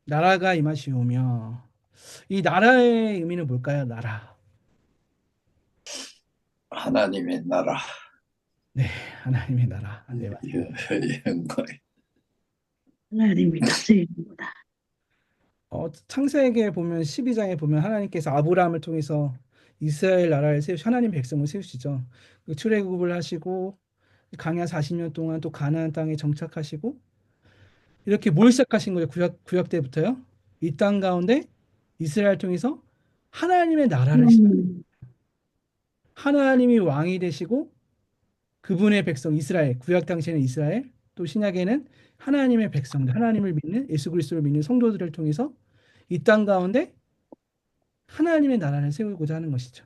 나라가 임하시오며. 이 나라의 의미는 뭘까요? 나라. 하나님의 나라, 네, 하나님의 나라. 네, 영광. 하나님이 다스리는구나. 창세기에 보면 12장에 보면 하나님께서 아브라함을 통해서 이스라엘 나라를 하나님 백성을 세우시죠. 그 출애굽을 하시고 광야 40년 동안 또 가나안 땅에 정착하시고 이렇게 뭘 시작하신 거예요? 구약 때부터요. 이 땅 가운데 이스라엘 통해서 하나님의 나라를 하나님이 왕이 되시고 그분의 백성 이스라엘, 구약 당시에는 이스라엘, 또 신약에는 하나님의 백성들, 하나님을 믿는 예수 그리스도를 믿는 성도들을 통해서 이 땅 가운데 하나님의 나라를 세우고자 하는 것이죠.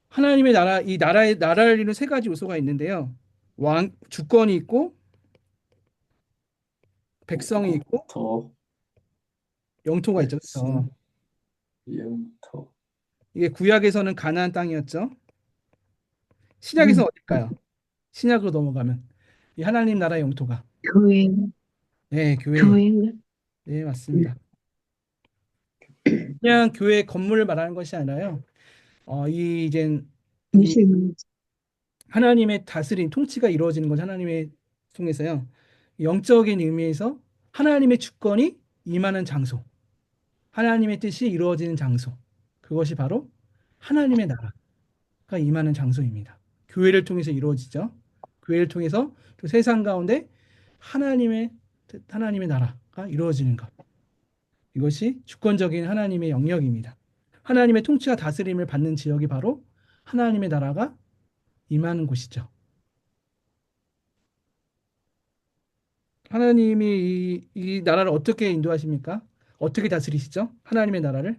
하나님의 나라, 이 나라를 이루는 세 가지 요소가 있는데요. 주권이 있고 백성이 있고 또 영토가 있죠. 그렇죠? 영토, 이게 구약에서는 가나안 땅이었죠. 신약에서 어딜까요? 신약으로 넘어가면 이 하나님 나라 영토가 교회, 네, 교회. 교회인가? 네, 맞습니다. 그냥 교회 건물을 말하는 것이 아니라요. 이 이젠 이 무슬림. 하나님의 다스림, 통치가 이루어지는 것 하나님의 통해서요. 영적인 의미에서 하나님의 주권이 임하는 장소, 하나님의 뜻이 이루어지는 장소. 그것이 바로 하나님의 나라가 임하는 장소입니다. 교회를 통해서 이루어지죠. 교회를 통해서 또 세상 가운데 하나님의 하나님의 나라가 이루어지는 것. 이것이 주권적인 하나님의 영역입니다. 하나님의 통치와 다스림을 받는 지역이 바로 하나님의 나라가 임하는 곳이죠. 하나님이 이 나라를 어떻게 인도하십니까? 어떻게 다스리시죠? 하나님의 나라를.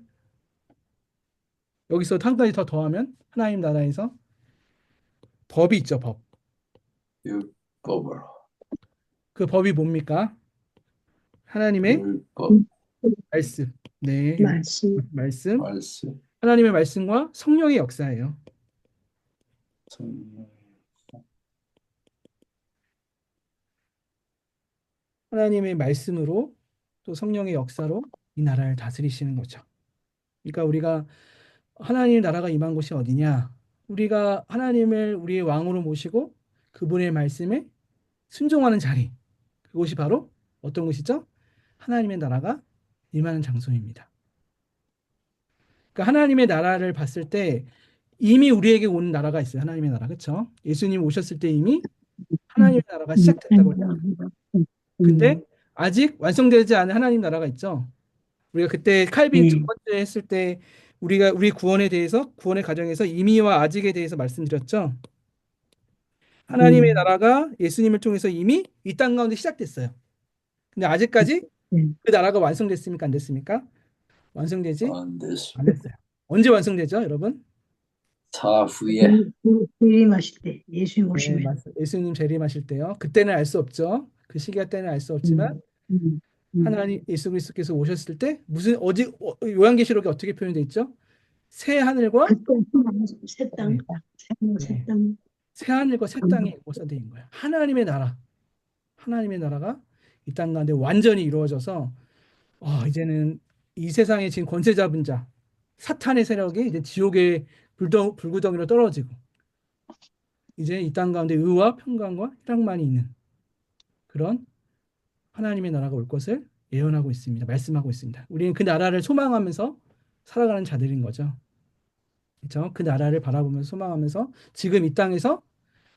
여기서 한 가지 더 더하면 하나님 나라에서 법이 있죠, 법. 율법으로, 그 법이 뭡니까? 하나님의 율법, 말씀. 네, 말씀. 말씀. 말씀, 하나님의 말씀과 성령의 역사예요. 성령, 하나님의 말씀으로 또 성령의 역사로 이 나라를 다스리시는 거죠. 그러니까 우리가 하나님의 나라가 임한 곳이 어디냐? 우리가 하나님을 우리의 왕으로 모시고 그분의 말씀에 순종하는 자리. 그곳이 바로 어떤 곳이죠? 하나님의 나라가 임하는 장소입니다. 그러니까 하나님의 나라를 봤을 때 이미 우리에게 온 나라가 있어요. 하나님의 나라. 그렇죠? 예수님 오셨을 때 이미 하나님의 나라가 시작됐다고 해요. 근데 아직 완성되지 않은 하나님 나라가 있죠. 우리가 그때 칼빈 첫 번째 했을 때 우리 구원에 대해서 구원의 과정에서 이미와 아직에 대해서 말씀드렸죠. 하나님의 나라가 예수님을 통해서 이미 이 땅 가운데 시작됐어요. 근데 아직까지 그 나라가 완성됐습니까? 안 됐습니까? 완성되지 안 됐어. 안 됐어요. 언제 완성되죠, 여러분? 사후에 재림하실 때, 예수님 네, 오시면. 맞습니다. 예수님 재림하실 때요. 그때는 알 수 없죠. 그 시기가 때는 알 수 없지만 하나님 예수 그리스도께서 오셨을 때 무슨 요한계시록에 어떻게 표현되어 있죠? 새 하늘과 그때 새 땅, 네, 새 네. 땅. 새 하늘과 새 땅이 일곱선대인 거예요. 하나님의 나라, 하나님의 나라가 이 땅 가운데 완전히 이루어져서 이제는 이 세상에 지금 권세 잡은 자, 사탄의 세력이 이제 지옥의 불구덩이로 떨어지고 이제 이 땅 가운데 의와 평강과 희락만이 있는 그런 하나님의 나라가 올 것을 예언하고 있습니다. 말씀하고 있습니다. 우리는 그 나라를 소망하면서 살아가는 자들인 거죠. 그렇죠? 그 나라를 바라보면서 소망하면서 지금 이 땅에서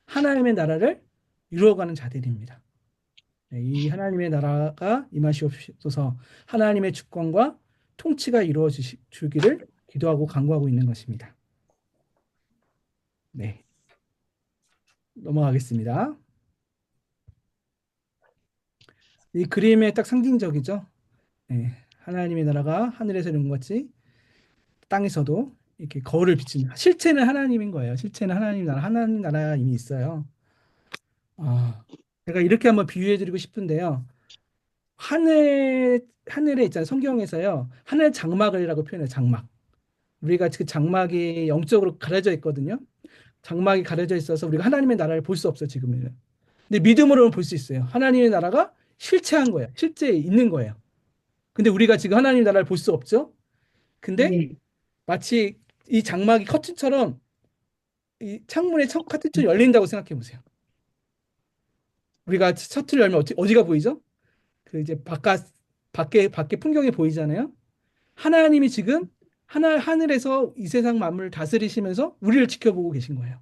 하나님의 나라를 이루어가는 자들입니다. 네, 이 하나님의 나라가 임하시옵소서 하나님의 주권과 통치가 이루어지기를 기도하고 간구하고 있는 것입니다. 네, 넘어가겠습니다. 이 그림에 딱 상징적이죠. 네, 하나님의 나라가 하늘에서 이룬 것 같이 땅에서도 이렇게 거울을 비치는 실체는 하나님인 거예요. 실체는 하나님 나라가 이미 있어요. 아, 제가 이렇게 한번 비유해드리고 싶은데요. 하늘에 있잖아요. 성경에서요. 하늘 장막이라고 표현해요. 장막. 우리가 그 장막이 영적으로 가려져 있거든요. 장막이 가려져 있어서 우리가 하나님의 나라를 볼 수 없어요. 지금은. 근데 믿음으로는 볼 수 있어요. 하나님의 나라가 실체한 거예요. 실제 있는 거예요. 근데 우리가 지금 하나님의 나라를 볼 수 없죠. 근데 네. 마치 이 장막이 커튼처럼 이 창문에 커튼처럼 열린다고 생각해 보세요. 우리가 셔틀을 열면 어디가 보이죠? 그 이제 밖에 풍경이 보이잖아요. 하나님이 지금 하늘에서 이 세상 만물을 다스리시면서 우리를 지켜보고 계신 거예요.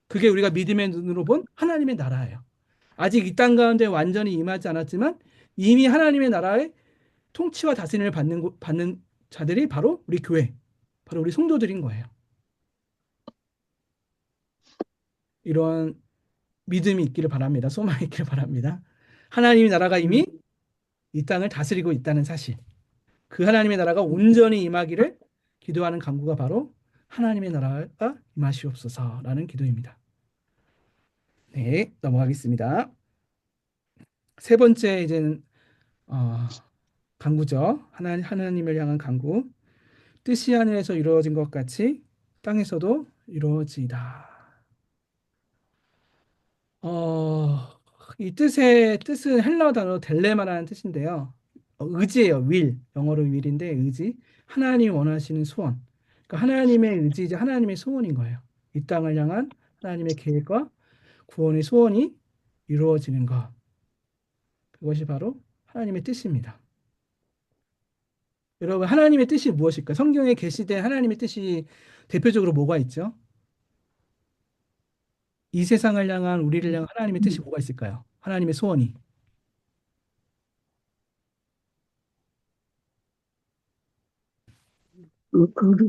그게 우리가 믿음의 눈으로 본 하나님의 나라예요. 아직 이 땅 가운데 완전히 임하지 않았지만 이미 하나님의 나라의 통치와 다스림을 받는 자들이 바로 우리 교회, 바로 우리 성도들인 거예요. 이런 믿음이 있기를 바랍니다. 소망이 있기를 바랍니다. 하나님의 나라가 이미 이 땅을 다스리고 있다는 사실. 그 하나님의 나라가 온전히 임하기를 기도하는 간구가 바로 하나님의 나라가 임하시옵소서라는 기도입니다. 네, 넘어가겠습니다. 세 번째 이제는 간구죠. 하나님을 향한 간구. 뜻이 하늘에서 이루어진 것 같이 땅에서도 이루어지이다. 이 뜻은 헬라어 단어 델레마라는 뜻인데요. 의지예요. 영어로 will인데 의지. 하나님이 원하시는 소원. 그러니까 하나님의 의지이자 하나님의 소원인 거예요. 이 땅을 향한 하나님의 계획과 구원의 소원이 이루어지는 것. 그것이 바로 하나님의 뜻입니다. 여러분, 하나님의 뜻이 무엇일까요? 성경에 게시된 하나님의 뜻이 대표적으로 뭐가 있죠? 이 세상을 향한 우리를 향한 하나님의 뜻이 뭐가 있을까요? 하나님의 소원이.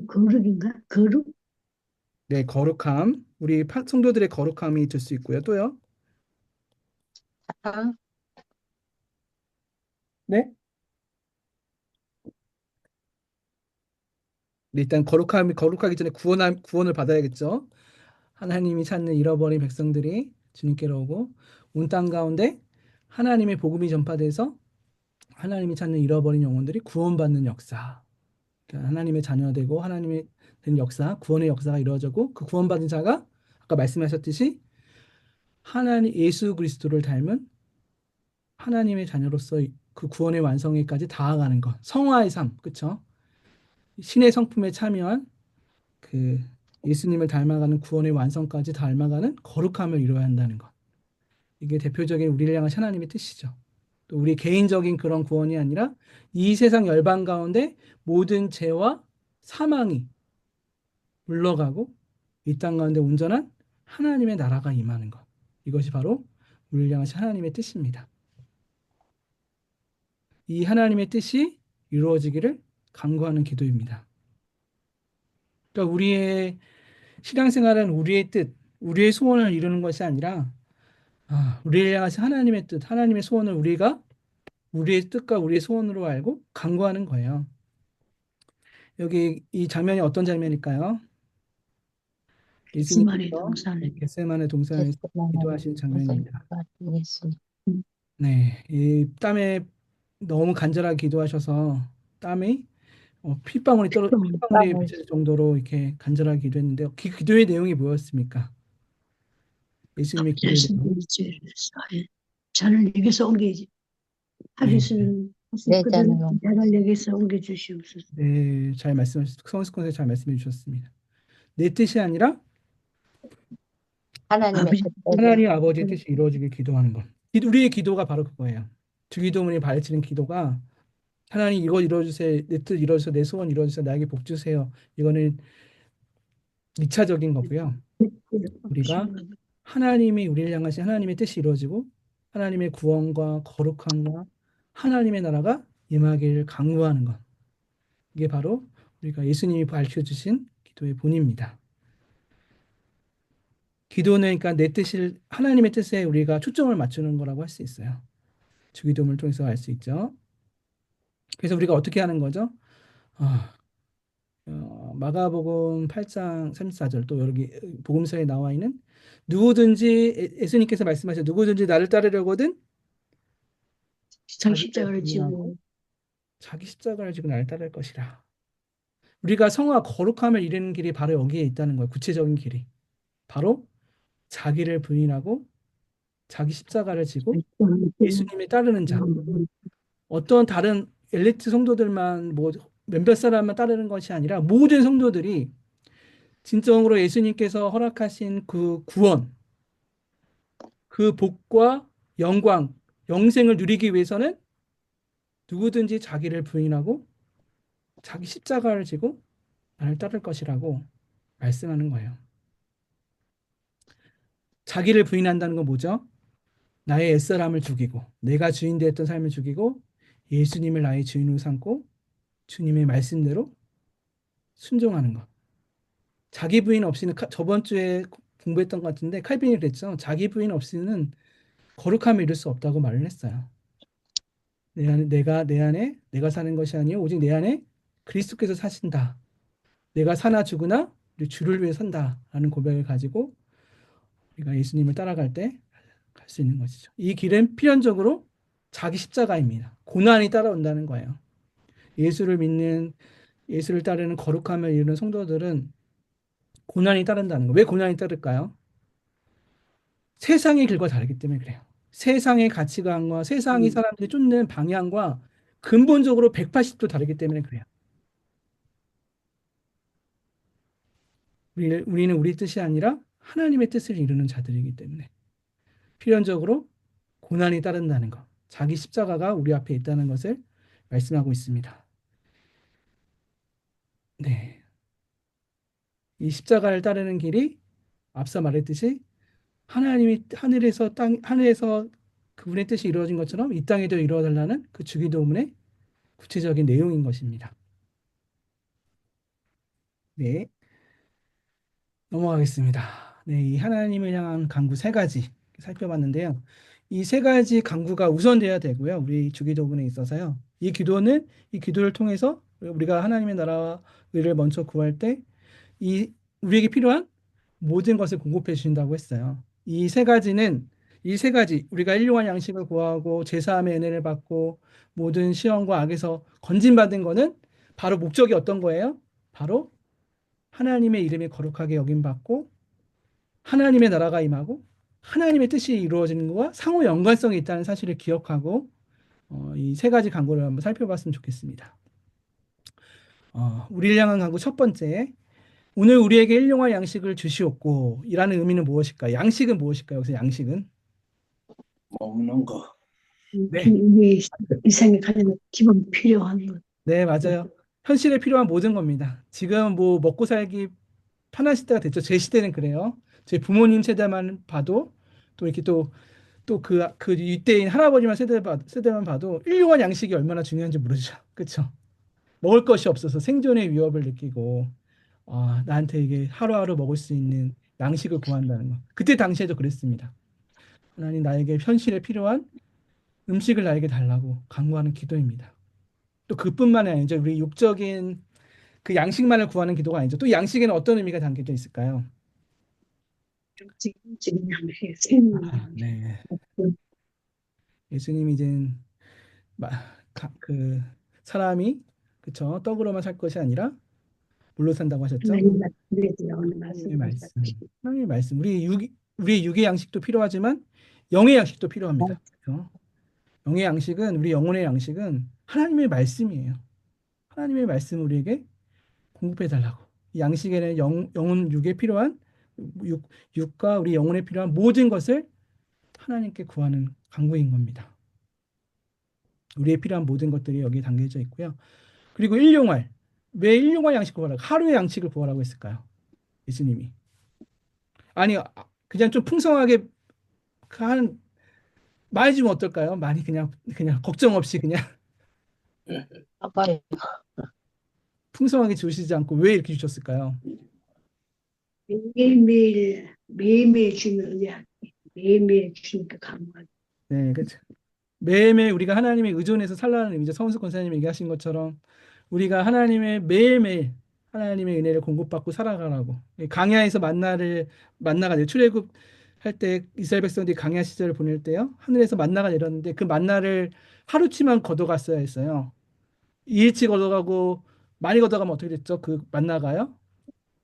거룩인가? 거룩? 네, 거룩함. 우리 성도들의 거룩함이 될 수 있고요. 또요? 아, 네? 네, 일단 거룩하기 전에 구원을 받아야겠죠. 하나님이 찾는 잃어버린 백성들이 주님께로 오고 온 땅 가운데 하나님의 복음이 전파돼서 하나님이 찾는 잃어버린 영혼들이 구원받는 역사. 그러니까 하나님의 자녀되고 하나님의 된 역사, 구원의 역사가 이루어지고 그 구원받은 자가 아까 말씀하셨듯이 하나님 예수 그리스도를 닮은 하나님의 자녀로서 그 구원의 완성에까지 다가가는 것. 성화의 삶. 그렇죠? 신의 성품에 참여한 그 예수님을 닮아가는 구원의 완성까지 닮아가는 거룩함을 이루어야 한다는 것. 이게 대표적인 우리를 향한 하나님의 뜻이죠. 또 우리 개인적인 그런 구원이 아니라 이 세상 열방 가운데 모든 죄와 사망이 물러가고 이 땅 가운데 온전한 하나님의 나라가 임하는 것. 이것이 바로 우리를 향한 하나님의 뜻입니다. 이 하나님의 뜻이 이루어지기를 간구하는 기도입니다. 그러니까 우리의 신앙생활은 우리의 뜻, 우리의 소원을 이루는 것이 아니라 우리를 향하신 하나님의 뜻, 하나님의 소원을 우리가 우리의 뜻과 우리의 소원으로 알고 간구하는 거예요. 여기 이 장면이 어떤 장면일까요? 겟세마네 예수님께서 동산에. 겟세마네 동산에서 기도하시는 장면입니다. 예수님. 네, 이 땀에 너무 간절하게 기도하셔서 땀이 핏방울이 맺힐 정도로 이렇게 간절하게 기도했는데 기도의 내용이 뭐였습니까? 예수님의 기도의 내용. 저를 내게서 옮기지. 네, 하겠으면 내 그대로 자는 나를 내게서 옮겨 주시옵소서. 네, 성스콘에 잘 말씀해 주셨습니다. 내 뜻이 아니라 하나님의 아버지, 뜻대로 하나님 아버지의 뜻이 이루어지길 기도하는 것. 우리의 기도가 바로 그거예요. 주기도문이 가르치는 기도가 하나님 이거 이루어주세요. 내 뜻 이루어주세요. 내 소원 이루어주세요. 나에게 복 주세요. 이거는 2차적인 거고요. 우리가 하나님이 우리를 향하신 하나님의 뜻이 이루어지고 하나님의 구원과 거룩함과 하나님의 나라가 임하기를 강구하는 것. 이게 바로 우리가 예수님이 밝혀주신 기도의 본입니다. 기도는 그러니까 하나님의 뜻에 우리가 초점을 맞추는 거라고 할 수 있어요. 주기도문을 통해서 알 수 있죠. 그래서 우리가 어떻게 하는 거죠? 아, 마가복음 8장 34절 또 여기 복음서에 나와 있는 누구든지 예수님께서 말씀하셔 누구든지 나를 따르려거든 자기 자기를 십자가를 부인하고 지고 자기 십자가를 지고 나를 따를 것이라. 우리가 성화 거룩함을 이루는 길이 바로 여기에 있다는 거예요. 구체적인 길이. 바로 자기를 부인하고 자기 십자가를 지고 예수님을 따르는 자. 어떤 다른 엘리트 성도들만 뭐 몇몇 사람만 따르는 것이 아니라 모든 성도들이 진정으로 예수님께서 허락하신 그 구원, 그 복과 영광, 영생을 누리기 위해서는 누구든지 자기를 부인하고 자기 십자가를 지고 나를 따를 것이라고 말씀하는 거예요. 자기를 부인한다는 건 뭐죠? 나의 옛사람을 죽이고 내가 주인 되었던 삶을 죽이고 예수님을 나의 주인으로 삼고 주님의 말씀대로 순종하는 것. 자기 부인 없이는 저번 주에 공부했던 것 같은데 칼빈이 그랬죠. 자기 부인 없이는 거룩함을 이룰 수 없다고 말을 했어요. 내가 사는 것이 아니요 오직 내 안에 그리스도께서 사신다. 내가 사나 죽으나 우리 주를 위해 산다라는 고백을 가지고 우리가 예수님을 따라갈 때 갈 수 있는 것이죠. 이 길은 필연적으로 자기 십자가입니다. 고난이 따라온다는 거예요. 예수를 따르는 거룩함을 이루는 성도들은 고난이 따른다는 거. 왜 고난이 따를까요? 세상의 길과 다르기 때문에 그래요. 세상의 가치관과 세상이 사람들이 쫓는 방향과 근본적으로 180도 다르기 때문에 그래요. 우리는 우리 뜻이 아니라 하나님의 뜻을 이루는 자들이기 때문에 필연적으로 고난이 따른다는 것. 자기 십자가가 우리 앞에 있다는 것을 말씀하고 있습니다. 네. 이 십자가를 따르는 길이 앞서 말했듯이 하늘에서 그분의 뜻이 이루어진 것처럼 이 땅에도 이루어달라는 그 주기도문의 구체적인 내용인 것입니다. 네. 넘어가겠습니다. 네, 이 하나님을 향한 간구 세 가지 살펴봤는데요. 이 세 가지 간구가 우선돼야 되고요. 우리 주기도문에 있어서요. 이 기도를 통해서 우리가 하나님의 나라와 의를 먼저 구할 때 이 우리에게 필요한 모든 것을 공급해 주신다고 했어요. 이 세 가지 우리가 일용할 양식을 구하고 제사함의 은혜를 받고 모든 시험과 악에서 건진받은 거는 바로 목적이 어떤 거예요? 바로 하나님의 이름이 거룩하게 여김받고 하나님의 나라가 임하고 하나님의 뜻이 이루어지는 것과 상호 연관성이 있다는 사실을 기억하고 이 세 가지 간구를 한번 살펴봤으면 좋겠습니다. 우리를 향한 간구 첫 번째, 오늘 우리에게 일용할 양식을 주시옵고 이라는 의미는 무엇일까요? 양식은 무엇일까요? 여기서 양식은? 먹는 거. 네, 우리 일생에 가장 기본 필요한 것. 네, 맞아요. 현실에 필요한 모든 겁니다. 지금 뭐 먹고 살기 편하실 때가 됐죠. 제 시대는 그래요. 제 부모님 세대만 봐도 또 이렇게 그 이때인 할아버지만 세대만 봐도 일용할 양식이 얼마나 중요한지 모르죠. 그렇죠? 먹을 것이 없어서 생존의 위협을 느끼고 나한테 이게 하루하루 먹을 수 있는 양식을 구한다는 거. 그때 당시에도 그랬습니다. 하나님 나에게 현실에 필요한 음식을 나에게 달라고 간구하는 기도입니다. 또 그뿐만이 아니죠. 우리 육적인 그 양식만을 구하는 기도가 아니죠. 또 양식에는 어떤 의미가 담겨져 있을까요? 지금 양식, 생명 양식. 네. 예수님이 이제 그 사람이 그쵸? 떡으로만 살 것이 아니라 뭘로 산다고 하셨죠? 하나님 말씀에 오늘 하나님의 말씀을 말씀. 하나님의 말씀. 우리 육의 양식도 필요하지만 영의 양식도 필요합니다. 그렇죠? 영의 양식은 우리 영혼의 양식은 하나님의 말씀이에요. 하나님의 말씀을 우리에게 공급해 달라고. 이 양식에는 영혼 육에 필요한 육, 육과 우리 영혼에 필요한 모든 것을 하나님께 구하는 간구인 겁니다. 우리의 필요한 모든 것들이 여기에 담겨져 있고요. 그리고 일용할. 왜 일용할 양식 구하라고? 하루의 양식을 구하라고 했을까요? 예수님이. 아니, 그냥 좀 풍성하게 한 많이 주면 어떨까요? 많이 그냥 걱정 없이 그냥 아빠요. 풍성하게 주시지 않고 왜 이렇게 주셨을까요? 매일매일 주는 은혜, 매일매일 주니까 감사하죠. 네, 그렇죠. 매일매일 우리가 하나님에 의존해서 살라는 의미죠. 서은숙 권사님이 얘기하신 것처럼 우리가 하나님의 매일매일 하나님의 은혜를 공급받고 살아가라고. 강야에서 만나가 출애굽 할 때 이스라엘 백성들이 강야 시절을 보낼 때요. 하늘에서 만나가 내렸는데 그 만나를 하루치만 걷어갔어야 했어요. 2일치 걷어가고 많이 걷어가면 어떻게 됐죠? 그 만나가요?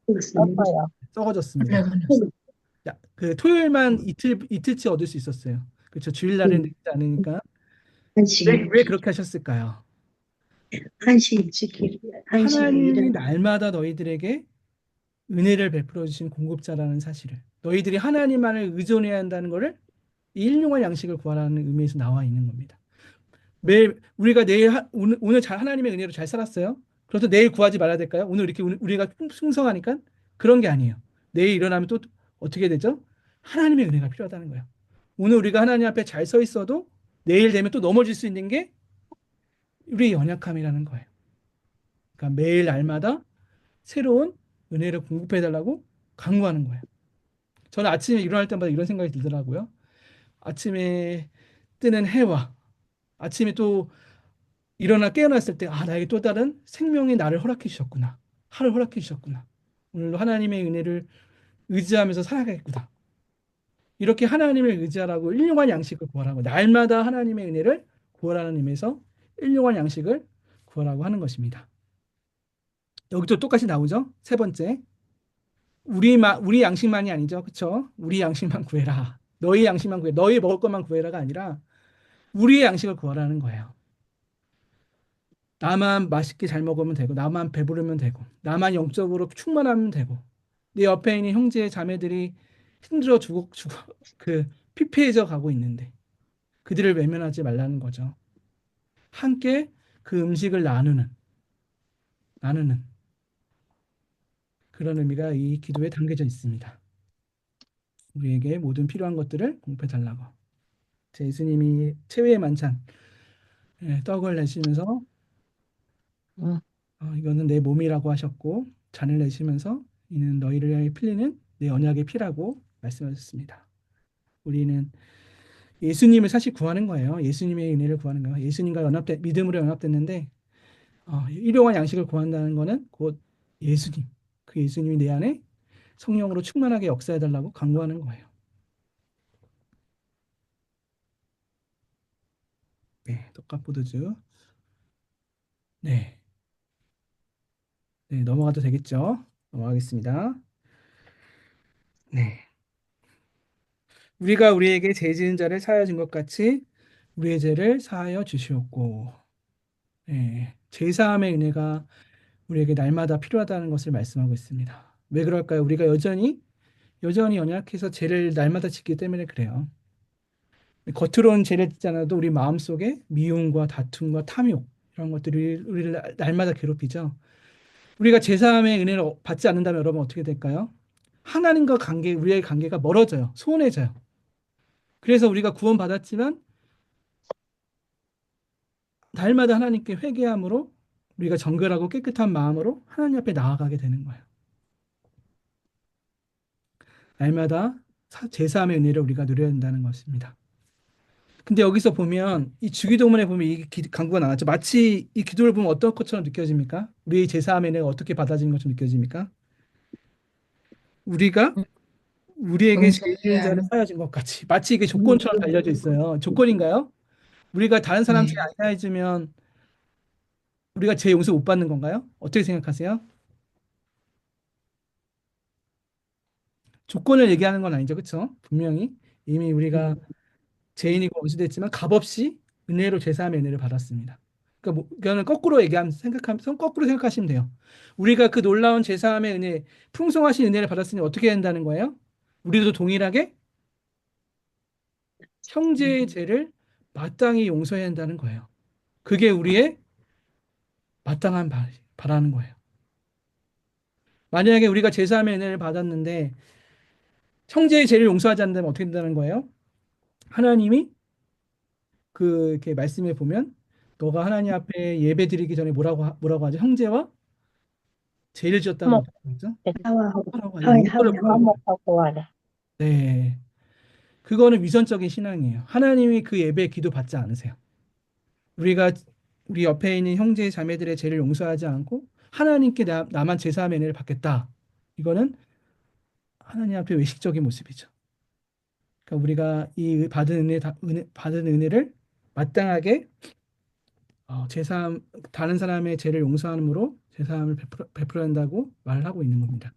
그렇습니다. 아빠요. 썩어졌습니다. 올라가셨어. 그 토요일만 이틀치 얻을 수 있었어요. 그렇죠. 주일날은 내지 않으니까. 왜 그렇게 하셨을까요? 한식 지키기, 한식을 하나님이 일하는 날마다 너희들에게 은혜를 베풀어 주신 공급자라는 사실을, 너희들이 하나님만을 의존해야 한다는 것을 이 일용할 양식을 구하라는 의미에서 나와 있는 겁니다. 매일 우리가 오늘 잘 하나님의 은혜로 잘 살았어요. 그래서 내일 구하지 말아야 될까요? 오늘 이렇게 우리가 풍성하니까 그런 게 아니에요. 내일 일어나면 또 어떻게 되죠? 하나님의 은혜가 필요하다는 거예요. 오늘 우리가 하나님 앞에 잘 서 있어도 내일 되면 또 넘어질 수 있는 게 우리의 연약함이라는 거예요. 그러니까 매일 날마다 새로운 은혜를 공급해 달라고 간구하는 거예요. 저는 아침에 일어날 때마다 이런 생각이 들더라고요. 아침에 뜨는 해와 아침에 또 깨어났을 때, 나에게 또 다른 생명의 날을 허락해 주셨구나. 하루 허락해 주셨구나. 오늘도 하나님의 은혜를 의지하면서 살아가겠구나. 이렇게 하나님을 의지하라고 일용할 양식을 구하라고. 날마다 하나님의 은혜를 구하라는 의미에서 일용할 양식을 구하라고 하는 것입니다. 여기도 똑같이 나오죠. 세 번째. 우리 양식만이 아니죠. 그렇죠? 우리 양식만 구해라. 너희 양식만 구해. 너희 먹을 것만 구해라가 아니라 우리의 양식을 구하라는 거예요. 나만 맛있게 잘 먹으면 되고, 나만 배부르면 되고, 나만 영적으로 충만하면 되고, 내 옆에 있는 형제 자매들이 힘들어 피폐해져 가고 있는데 그들을 외면하지 말라는 거죠. 함께 그 음식을 나누는 그런 의미가 이 기도에 담겨져 있습니다. 우리에게 모든 필요한 것들을 공급해 달라고. 제 예수님이 최후의 만찬 떡을 내시면서 이거는 내 몸이라고 하셨고 잔을 내시면서 이는 너희를 위하여 풀리는 내 언약의 피라고 말씀하셨습니다. 우리는 예수님을 사실 구하는 거예요. 예수님의 은혜를 구하는 거예요. 예수님과 믿음으로 연합됐는데 일용할 양식을 구한다는 거는 곧 예수님, 그 예수님이 내 안에 성령으로 충만하게 역사해달라고 간구하는 거예요. 네, 떡값보드주. 네. 네, 넘어가도 되겠죠? 넘어가겠습니다. 네. 우리가 우리에게 죄 지은 자를 사하여 준 것 같이 우리의 죄를 사하여 주시옵고. 네. 죄 사함의 은혜가 우리에게 날마다 필요하다는 것을 말씀하고 있습니다. 왜 그럴까요? 우리가 여전히 연약해서 죄를 날마다 짓기 때문에 그래요. 겉으로는 죄를 짓지 않아도 우리 마음속에 미움과 다툼과 탐욕 이런 것들이 우리를 날마다 괴롭히죠. 우리가 제사함의 은혜를 받지 않는다면 여러분 어떻게 될까요? 하나님과 우리의 관계가 멀어져요. 소원해져요. 그래서 우리가 구원받았지만 날마다 하나님께 회개함으로 우리가 정결하고 깨끗한 마음으로 하나님 앞에 나아가게 되는 거예요. 날마다 제사함의 은혜를 우리가 누려야 한다는 것입니다. 근데 여기서 보면 이 주기도문에 보면 이 간구가 나왔죠. 마치 이 기도를 보면 어떤 것처럼 느껴집니까? 우리의 제사함의 은혜가 어떻게 받아지는 것처럼 느껴집니까? 우리가 우리에게 죄 지은 자를 사하여 준 것 같이 마치 이게 조건처럼 달려져 있어요. 조건인가요? 우리가 다른 사람 죄 안 사해 주면 우리가 죄 용서 못 받는 건가요? 어떻게 생각하세요? 조건을 얘기하는 건 아니죠. 그렇죠? 분명히 이미 우리가 죄인이고 원수됐지만 값없이 은혜로 제사함의 은혜를 받았습니다. 그러니까 뭐, 이거는 거꾸로 얘기하면 거꾸로 생각하시면 돼요. 우리가 그 놀라운 제사함의 은혜, 풍성하신 은혜를 받았으니 어떻게 된다는 거예요? 우리도 동일하게 형제의 죄를 마땅히 용서해야 한다는 거예요. 그게 우리의 마땅한 바라는 거예요. 만약에 우리가 제사함의 은혜를 받았는데 형제의 죄를 용서하지 않는다면 어떻게 된다는 거예요? 하나님이 이렇게 말씀에 보면 너가 하나님 앞에 예배 드리기 전에 뭐라고 하죠? 형제와 죄를 지었다면 화목, 어떻게 하죠? 하와하고, 하라고 하죠. 하와이, 용서를 하와이, 구하고. 화목하고 하라. 네. 그거는 위선적인 신앙이에요. 하나님이 그 예배에 기도 받지 않으세요. 우리가 우리 옆에 있는 형제 자매들의 죄를 용서하지 않고 하나님께 나만 제사함의 은혜를 받겠다. 이거는 하나님 앞에 외식적인 모습이죠. 그러니까 우리가 이 받은 은혜를 마땅하게 다른 사람의 죄를 용서함으로 제사함을 베풀어야 한다고 말을 하고 있는 겁니다.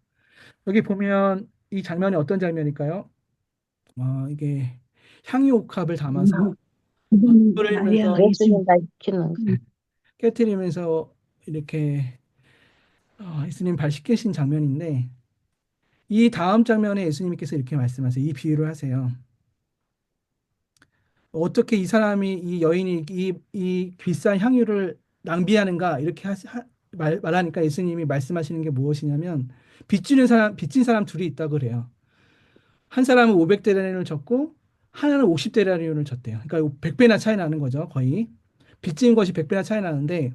여기 보면 이 장면이 어떤 장면일까요? 이게 향유옥합을 담아서 마리아가 깨뜨리면서 예수님, 예수님 가르치는 거. 깨뜨리면서 이렇게 예수님 발 씻기신 장면인데 이 다음 장면에 예수님께서 이렇게 말씀하세요. 이 비유를 하세요. 어떻게 이 여인이 이 비싼 향유를 낭비하는가 이렇게 말하니까 예수님이 말씀하시는 게 무엇이냐면 빚진 사람 둘이 있다고 그래요. 한 사람은 500데나리온을 졌고 하나는 50데나리온을 졌대요. 그러니까 100배나 차이 나는 거죠, 거의. 빚진 것이 100배나 차이 나는데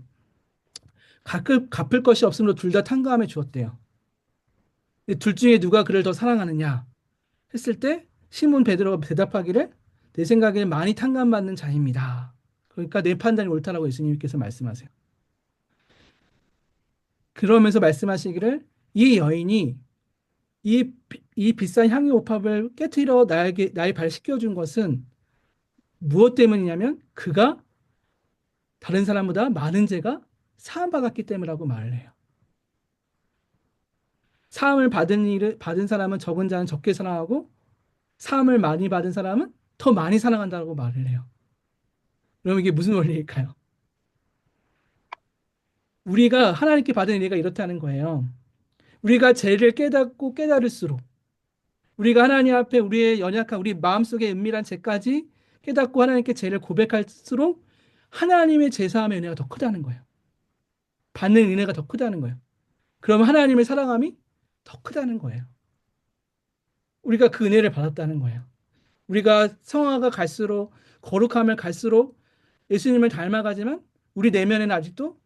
갚을 것이 없으므로 둘 다 탕감해 주었대요. 둘 중에 누가 그를 더 사랑하느냐 했을 때 시몬 베드로가 대답하기를 내 생각에 많이 탕감받는 자입니다. 그러니까 내 판단이 옳다라고 예수님께서 말씀하세요. 그러면서 말씀하시기를 이 여인이 이 비싼 향유 옥합을 깨트리러 나의 발 씻겨준 것은 무엇 때문이냐면 그가 다른 사람보다 많은 죄가 사함받았기 때문이라고 말을 해요. 사함을 받은 사람은 적은 자는 적게 사랑하고 사함을 많이 받은 사람은 더 많이 사랑한다고 말을 해요. 그럼 이게 무슨 원리일까요? 우리가 하나님께 받은 은혜가 이렇다는 거예요. 우리가 죄를 깨닫고 깨달을수록 우리가 하나님 앞에 우리의 연약한 우리 마음속의 은밀한 죄까지 깨닫고 하나님께 죄를 고백할수록 하나님의 제사함의 은혜가 더 크다는 거예요. 받는 은혜가 더 크다는 거예요. 그럼 하나님의 사랑함이 더 크다는 거예요. 우리가 그 은혜를 받았다는 거예요. 우리가 성화가 갈수록 거룩함을 갈수록 예수님을 닮아가지만 우리 내면에는 아직도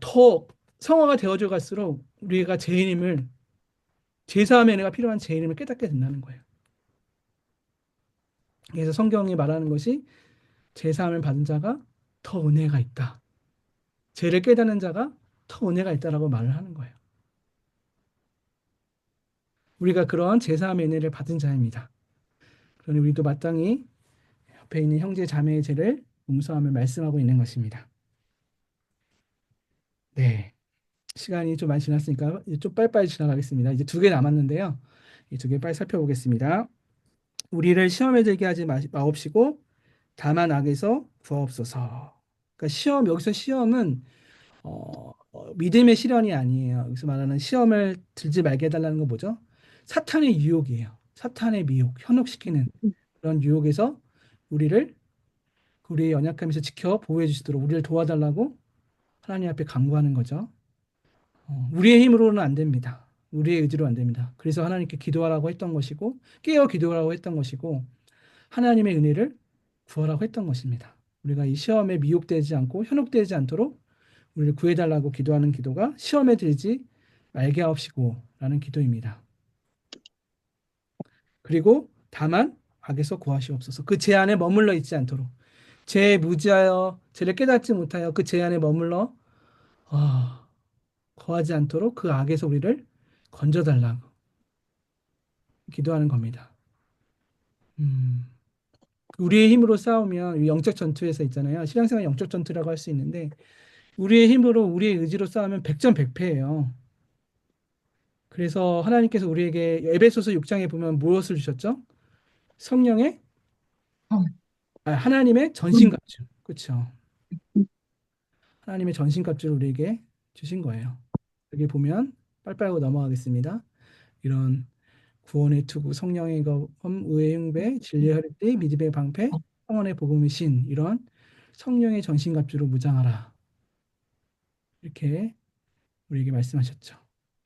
더 성화가 되어져 갈수록 우리가 제사함의 은혜가 필요한 죄인임을 깨닫게 된다는 거예요. 그래서 성경이 말하는 것이 제사함을 받은 자가 더 은혜가 있다. 죄를 깨닫는 자가 더 은혜가 있다라고 말을 하는 거예요. 우리가 그런 제사함의 은혜를 받은 자입니다. 그러니 우리도 마땅히 옆에 있는 형제 자매의 죄를 용서함을 말씀하고 있는 것입니다. 네. 시간이 좀 많이 지났으니까 이제 좀 빨리빨리 지나가겠습니다. 이제 2개 남았는데요. 이 2개 빨리 살펴보겠습니다. 우리를 시험에 들게 하지 마옵시고 다만 악에서 구하옵소서. 그러니까 여기서 시험은 믿음의 시련이 아니에요. 여기서 말하는 시험을 들지 말게 해달라는 건 뭐죠? 사탄의 유혹이에요. 사탄의 미혹, 현혹시키는 그런 유혹에서 우리의 연약함에서 지켜 보호해 주시도록 우리를 도와달라고 하나님 앞에 간구하는 거죠. 우리의 힘으로는 안 됩니다. 우리의 의지로 안 됩니다. 그래서 하나님께 기도하라고 했던 것이고 깨어 기도하라고 했던 것이고 하나님의 은혜를 구하라고 했던 것입니다. 우리가 이 시험에 미혹되지 않고 현혹되지 않도록 우리를 구해달라고 기도하는 기도가 시험에 들지 말게 하옵시고 라는 기도입니다. 그리고 다만 악에서 구하시옵소서. 그 죄 안에 머물러 있지 않도록 죄에 무지하여 죄를 깨닫지 못하여 그 죄 안에 머물러 거하지 않도록 그 악에서 우리를 건져달라고 기도하는 겁니다. 우리의 힘으로 싸우면 영적 전투에서 있잖아요. 신앙생활 영적 전투라고 할 수 있는데 우리의 힘으로 우리의 의지로 싸우면 백전백패예요. 그래서 하나님께서 우리에게 에베소서 6장에 보면 무엇을 주셨죠? 성령의 어, 하나님의 음, 전신갑주. 그렇죠. 하나님의 전신갑주를 우리에게 주신 거예요. 여기 보면 빨빨하고 넘어가겠습니다. 이런 구원의 투구, 성령의 검, 의의 흉배, 진리의 허리띠, 믿음의 방패, 평안의 복음의 신 이런 성령의 전신갑주로 무장하라. 이렇게 우리에게 말씀하셨죠.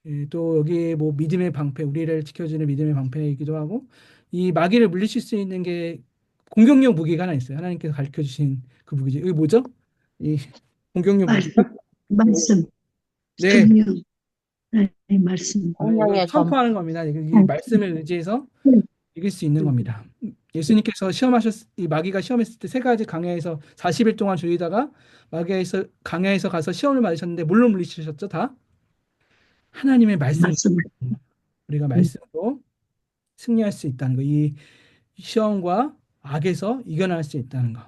예, 또 여기 뭐 믿음의 방패, 우리를 지켜주는 믿음의 방패이기도 하고 이 마귀를 물리칠 수 있는 게 공격용 무기가 하나 있어요. 하나님께서 가르쳐 주신 그 무기죠. 이게 뭐죠? 이 공격용 말, 무기가? 말씀, 네, 성령, 하나님 말씀. 이걸 성령의 검. 선포하는 겁니다. 이 어, 말씀을 의지해서 음, 이길 수 있는 겁니다. 예수님께서 이 마귀가 시험했을 때 세 가지 강야에서 40일 동안 졸리다가 마귀에서 강야에서 가서 시험을 맞으셨는데 뭘로 물리치셨죠? 다 하나님의 말씀. 말씀. 우리가 음, 말씀으로 승리할 수 있다는 거. 이 시험과 악에서 이겨낼 수 있다는 거.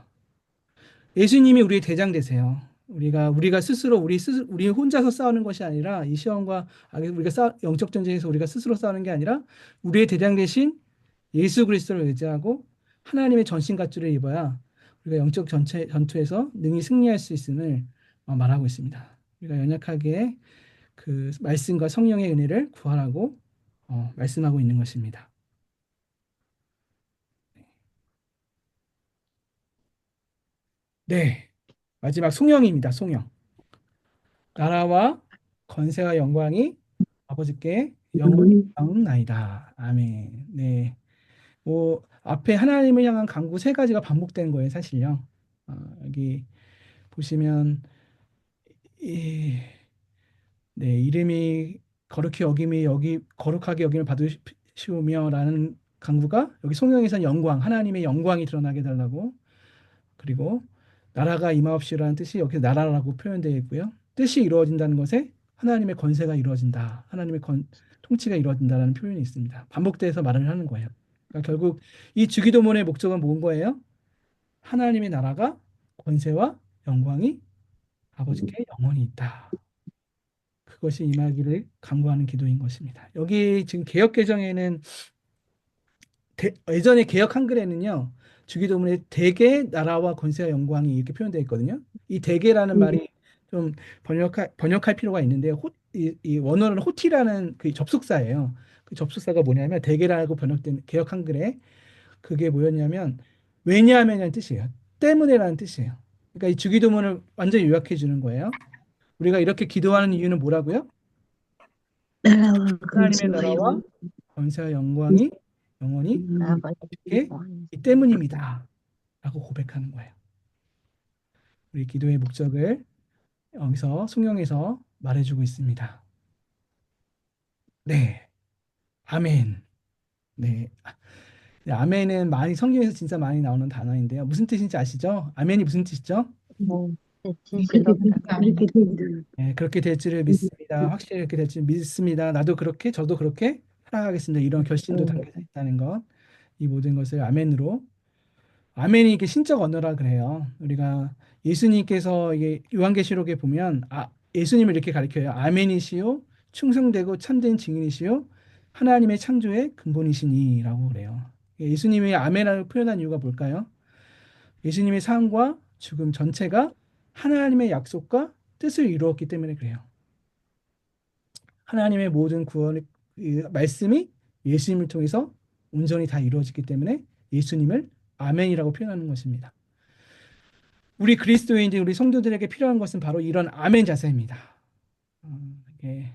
예수님이 우리의 대장 되세요. 우리가 스스로 우리 혼자서 싸우는 것이 아니라 이 시험과 악에 영적 전쟁에서 우리가 스스로 싸우는 게 아니라 우리의 대장 대신 예수 그리스도를 의지하고 하나님의 전신갑주를 입어야 우리가 영적 전투에서 능히 승리할 수 있음을 말하고 있습니다. 우리가 연약하게 그 말씀과 성령의 은혜를 구하라고 말씀하고 있는 것입니다. 네, 마지막 송영입니다. 송영. 나라와 건세와 영광이 아버지께 영원하옵나이다. 아멘. 네. 뭐 앞에 하나님을 향한 간구 세 가지가 반복된 거예요, 사실요. 여기 보시면 이, 네, 이름이 거룩하게 여김을 받으시오며라는 간구가 여기 성경에서는 영광, 하나님의 영광이 드러나게 해달라고. 그리고 나라가 임하옵시라는 뜻이 여기서 나라라고 표현되어 있고요. 뜻이 이루어진다는 것에 하나님의 권세가 이루어진다. 통치가 이루어진다라는 표현이 있습니다. 반복돼서 말을 하는 거예요. 그러니까 결국 이 주기도문의 목적은 뭔 거예요? 하나님의 나라가 권세와 영광이 아버지께 영원히 있다. 그것이 임하기를 간구하는 기도인 것입니다. 여기 지금 개역 개정에는 예전에 개역 한글에는요 주기도문에 대개 나라와 권세와 영광이 이렇게 표현되어 있거든요. 이 대개라는 말이 좀 번역할 필요가 있는데요. 이 원어는 호티라는 그 접속사예요. 그 접속사가 뭐냐면 대개라고 번역된 개역 한글에 그게 뭐였냐면 왜냐하면이라는 뜻이에요. 때문에라는 뜻이에요. 그러니까 이 주기도문을 완전히 요약해 주는 거예요. 우리가 이렇게 기도하는 이유는 뭐라고요? 나라와 하나님의 권세와 나라와 영광. 권세와 영광이 영원히 아버지께 아버지께 이 때문입니다. 라고 고백하는 거예요. 우리 기도의 목적을 여기서 성경에서 말해주고 있습니다. 네, 아멘. 네, 네, 아멘은 성경에서 진짜 많이 나오는 단어인데요. 무슨 뜻인지 아시죠? 아멘이 무슨 뜻이죠? 그렇게, 진실롭다. 그렇게 되기를. 네, 그렇게 될 줄을 믿습니다. 확실히 그렇게 될 줄 믿습니다. 나도 그렇게, 저도 그렇게 살아가겠습니다. 이런 결심도 담겨져 있다는 것. 이 모든 것을 아멘으로 아멘이 이게 신적 언어라 그래요. 우리가 예수님께서 이게 요한계시록에 보면 예수님을 이렇게 가르쳐요. 아멘이시요 충성되고 참된 증인이시요 하나님의 창조의 근본이시니라고 그래요. 예수님이 아멘을 표현한 이유가 뭘까요? 예수님의 삶과 죽음 전체가 하나님의 약속과 뜻을 이루었기 때문에 그래요. 하나님의 모든 구원의 말씀이 예수님을 통해서 온전히 다 이루어졌기 때문에 예수님을 아멘이라고 표현하는 것입니다. 우리 그리스도인들, 우리 성도들에게 필요한 것은 바로 이런 아멘 자세입니다. 이게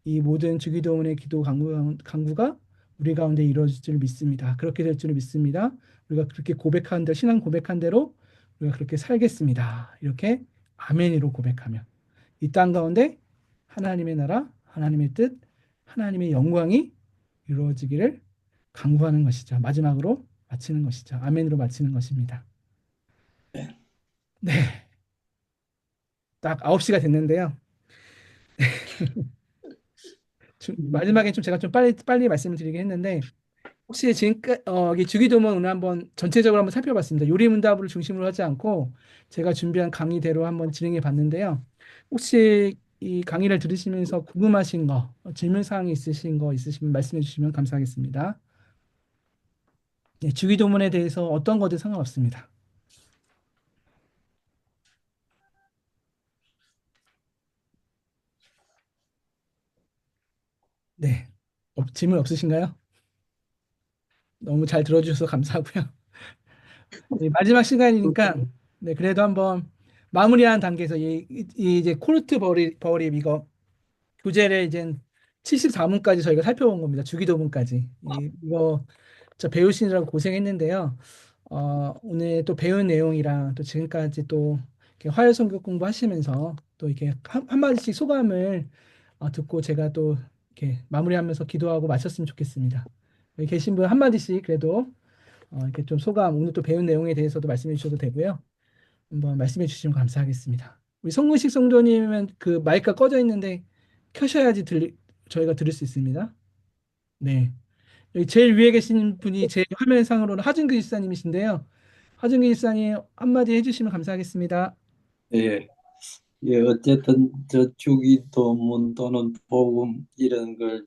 이 모든 주기도문의 기도 간구가 우리 가운데 이루어질 줄 믿습니다. 그렇게 될 줄 믿습니다. 우리가 그렇게 고백한 대로, 신앙 고백한 대로 우리가 그렇게 살겠습니다. 이렇게 아멘으로 고백하면 이 땅 가운데 하나님의 나라, 하나님의 뜻, 하나님의 영광이 이루어지기를 간구하는 것이죠. 마지막으로 마치는 것이죠. 아멘으로 마치는 것입니다. 네. 딱 9시가 됐는데요. 마지막에 제가 좀 빨리 말씀을 드리긴 했는데 혹시 지금까지 이 주기도문을 한번 전체적으로 한번 살펴봤습니다. 요리문답을 중심으로 하지 않고 제가 준비한 강의대로 한번 진행해 봤는데요. 혹시 이 강의를 들으시면서 궁금하신 거, 질문 사항이 있으신 거 있으시면 말씀해 주시면 감사하겠습니다. 네, 주기도문에 대해서 어떤 거든 상관없습니다. 네, 질문 없으신가요? 너무 잘 들어주셔서 감사하고요. 네, 마지막 시간이니까 네, 그래도 한번 마무리하는 단계에서 이 이제 코르트 버립 이거 교재를 이제 74문까지 저희가 살펴본 겁니다. 주기도문까지. 이거 저 배우시느라고 고생했는데요. 오늘 또 배운 내용이랑 또 지금까지 또 이렇게 화요성경 공부하시면서 또 이렇게 한마디씩 소감을 듣고 제가 또 이렇게 마무리하면서 기도하고 마쳤으면 좋겠습니다. 여기 계신 분 한마디씩 그래도 이렇게 좀 소감, 오늘 또 배운 내용에 대해서도 말씀해 주셔도 되고요. 한번 말씀해 주시면 감사하겠습니다. 우리 성문식 성도님은 그 마이크가 꺼져 있는데 켜셔야지 저희가 들을 수 있습니다. 네. 여기 제일 위에 계신 분이 제 화면상으로는 하준규 집사님이신데요. 하준규 집사님 한마디 해주시면 감사하겠습니다. 예, 예, 어쨌든 저 주기도문 또는 복음 이런 걸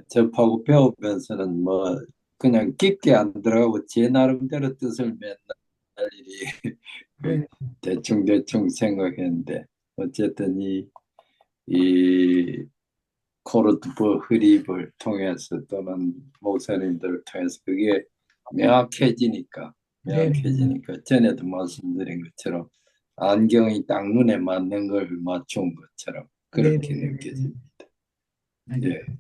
접하고 배우면서는 뭐 그냥 깊게 안 들어가고 제 나름대로 뜻을 맨날 일이 그 네, 대충대충 생각했는데 어쨌든 이 코르트 흐립을 통해서 또는 목사님들을 통해서 그게 명확해지니까 네, 명확해지니까 전에도 말씀드린 것처럼 안경이 딱 눈에 맞는 걸 맞춘 것처럼 네, 그렇게 네, 네, 네, 네. 느껴집니다. 예, 알겠습니다.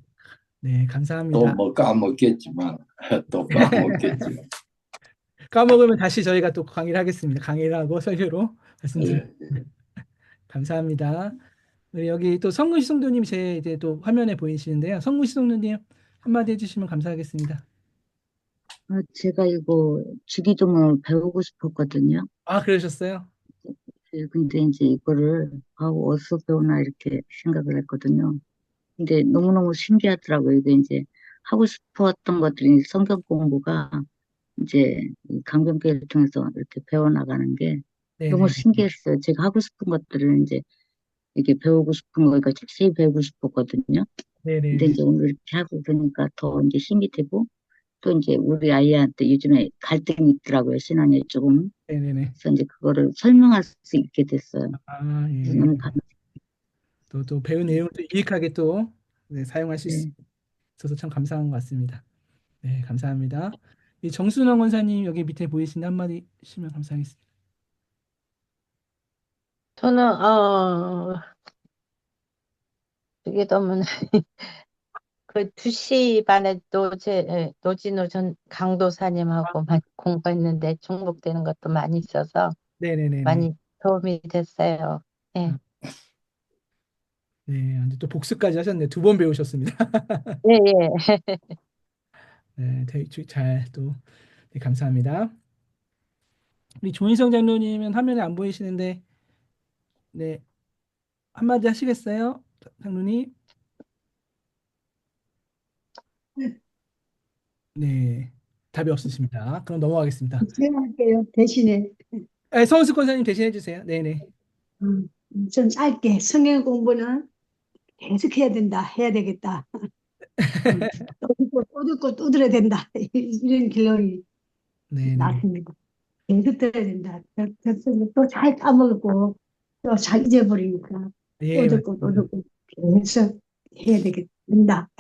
네, 또 감사합니다. 뭐 까먹겠지만 또 까먹겠지만 까먹으면 다시 저희가 또 강의를 하겠습니다. 강의를 하고 설교로 말씀드립니다. 예, 감사합니다. 우리 여기 또 성문식 성도님 제 이제 또 화면에 보이시는데요. 성문식 성도님 한마디 해주시면 감사하겠습니다. 제가 이거 주기도문을 배우고 싶었거든요. 아, 그러셨어요? 근데 이제 이거를 어디서 배우나 이렇게 생각을 했거든요. 근데 너무너무 신기하더라고요. 이게 이제 하고 싶었던 것들이 성경 공부가 이제 이 강변교회를 통해서 이렇게 배워나가는 게 너무 네네. 신기했어요. 제가 하고 싶은 것들을 이제 이게 배우고 싶은 거니까 자세히 배우고 싶었거든요. 근데 네네네. 이제 오늘 이렇게 하고 그러니까 더 이제 힘이 되고 또 이제 우리 아이한테 요즘에 갈등이 있더라고요. 신앙에 조금. 네네네. 그래서 이제 그거를 설명할 수 있게 됐어요. 아, 그래서 예. 너무 또 배운 내용을 또 유익하게 또 네, 사용하실 수 네. 있어서 참 감사한 것 같습니다. 네, 감사합니다. 이 정순원 권사님 여기 밑에 보이시는 한마디 주시면 감사하겠습니다. 저는 주기도문 그 2시 반에 노진우 전 강도사님하고 많이 공부했는데 중복되는 것도 많이 있어서 네네네네. 많이 도움이 됐어요. 예. 아, 네, 이제 또 복습까지 하셨네요. 2번 배우셨습니다. 예, 예. 네, 잘 또, 네, 감사합니다. 우리 조인성 장로님은 화면에 안 보이시는데, 네, 한마디 하시겠어요? 장로님? 네, 답이 없으십니다. 그럼 넘어가겠습니다. 제가 할게요. 대신에 네, 성수 권사님 대신해 주세요. 네네. 좀 짧게 성경 공부는 계속 해야 된다. 해야 되겠다. 또 듣고 또 듣고 또 들어야 된다. 이런 결론이 네네. 났습니다. 계속 들어야 된다. 또 잘 까먹고 또 잘 잊어버리니까 또 예, 듣고 또 맞습니다. 듣고 계속 해야 되겠다.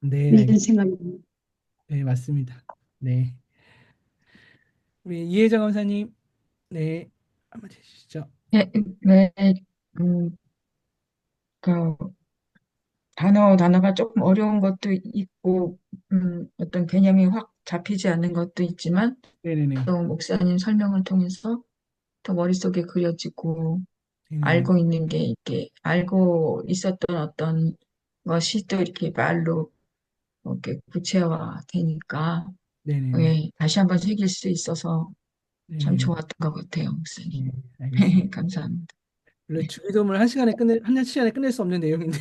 네, 이런 생각입니다. 네, 맞습니다. 네. 우리 이혜정 검사님, 네, 한마디 해주시죠. 네, 네, 음, 그 단어가 조금 어려운 것도 있고, 어떤 개념이 확 잡히지 않는 것도 있지만, 네네네. 또 목사님 설명을 통해서 더 머릿속에 그려지고, 네네네. 알고 있는 게 이렇게, 알고 있었던 어떤 것이 또 이렇게 말로 이렇게 구체화 되니까, 네네네. 예, 다시 한번 새길 수 있어서 참 네네. 좋았던 것 같아요, 목사님. 네, 알겠습니다. 감사합니다. 원래 주기도문을 한 시간에 끝낼 수 없는 내용인데,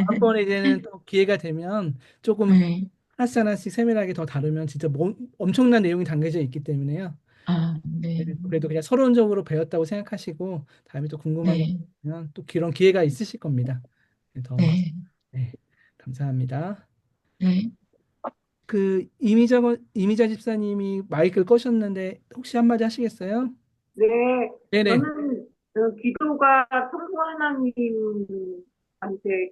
다음번에 이제는 또 기회가 되면 조금 하나씩 하나씩 세밀하게 더 다루면 진짜 엄청난 내용이 담겨져 있기 때문에요. 아, 네. 그래도 그냥 서론적으로 배웠다고 생각하시고 다음에 또 궁금한 거 네, 있으면 또 그런 기회가 있으실 겁니다. 더 네, 네, 감사합니다. 네. 이미자 집사님이 마이크를 끄셨는데 혹시 한마디 하시겠어요? 네, 네네. 저는 기도가 성부 하나님한테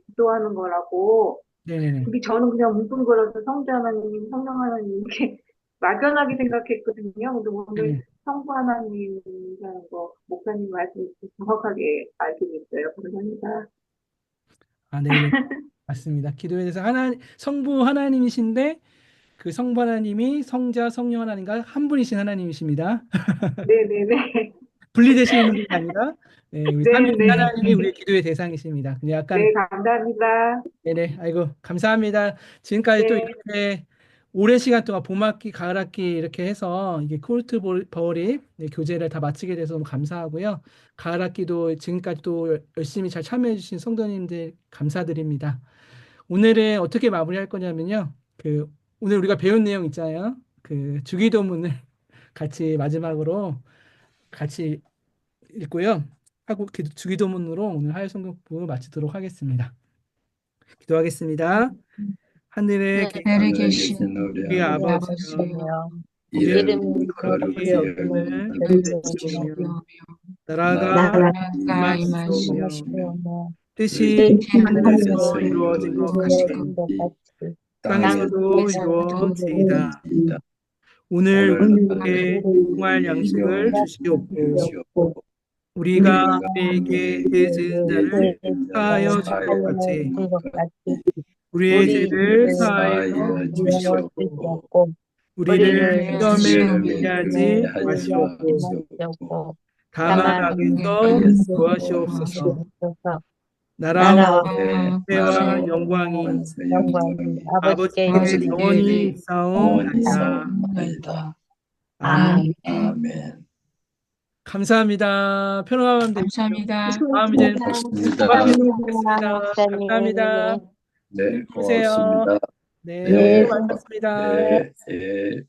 기도하는 거라고, 네네네. 저는 그냥 뭉뚱그려서 성자 하나님, 성령 하나님 이렇게 막연하게 생각했거든요. 근데 오늘 네네. 성부 하나님이라는 거 목사님 말씀 정확하게 알게 됐어요. 감사합니다. 아, 네네. 맞습니다. 기도에 대해서 성부 하나님이신데 그 성부 하나님이 성자, 성령 하나님과 한 분이신 하나님이십니다. 네네네. 분리되시는 분이 아니라 우리 삼위일 네네. 하나님이 우리의 기도의 대상이십니다. 그냥 약간 네, 감사합니다. 네네. 아이고, 감사합니다. 지금까지 또 네. 이렇게 오랜 시간 동안 봄학기, 가을학기 이렇게 해서 이게 코르트 버울이 교재를 다 마치게 돼서 너무 감사하고요. 가을학기도 지금까지 또 열심히 잘 참여해주신 성도님들 감사드립니다. 오늘은 어떻게 마무리할 거냐면요. 오늘 우리가 배운 내용 있잖아요. 주기도문을 같이 마지막으로 같이 읽고요. 하고 주기도문으로 오늘 하루 성경부 마치도록 하겠습니다. 기도하겠습니다. 하늘에 네, 하늘에 하늘에 계신 계신 우리 우리 우리 아버지여, 아버지여, 이름 이름이 거룩히 거룩히 여김을 여김을 받으시오며 주시옵며 나라가 나라가 임하시오며 임하시오며 뜻이 뜻이 뜻이 하늘에서 하늘에서 이루어진 것 이루어진 같이 것 것 같이 땅에서도 땅에서도 이루어지이다. 이루어지이다. 오늘 오늘 우리에게 일용할 양식을 일용할 주시옵고 주시옵고 우리가 우리가 우리에게 죄 지은 자를 죄 지은 사하여 자를 줄 사하여 것 같이 것 같이 우리의 우리 죄를 우리를 사하여 사하여 주시옵고 주시옵고 우리를 우리를 시험에 시험에 시험에 들게 들게 하지 하지 마시옵고 마시옵고 다만 다만 악에서 악에서 구하시옵소서. 주옵소서. 나라와 나라와 나라와 때와 나라와 영광이 권세 영광이 영광이 아버지께 아버지께 영원히 아버지께 영원히 있사옵나이다. 있사옵나이다. 아멘. 아멘. 감사합니다. 편안한 데 감사합니다. 다음 이제 고맙습니다. 수고하셨습니다. 목사님. 감사합니다. 네, 주무세요. 고맙습니다. 네, 네, 수고 많으셨습니다. 네, 네.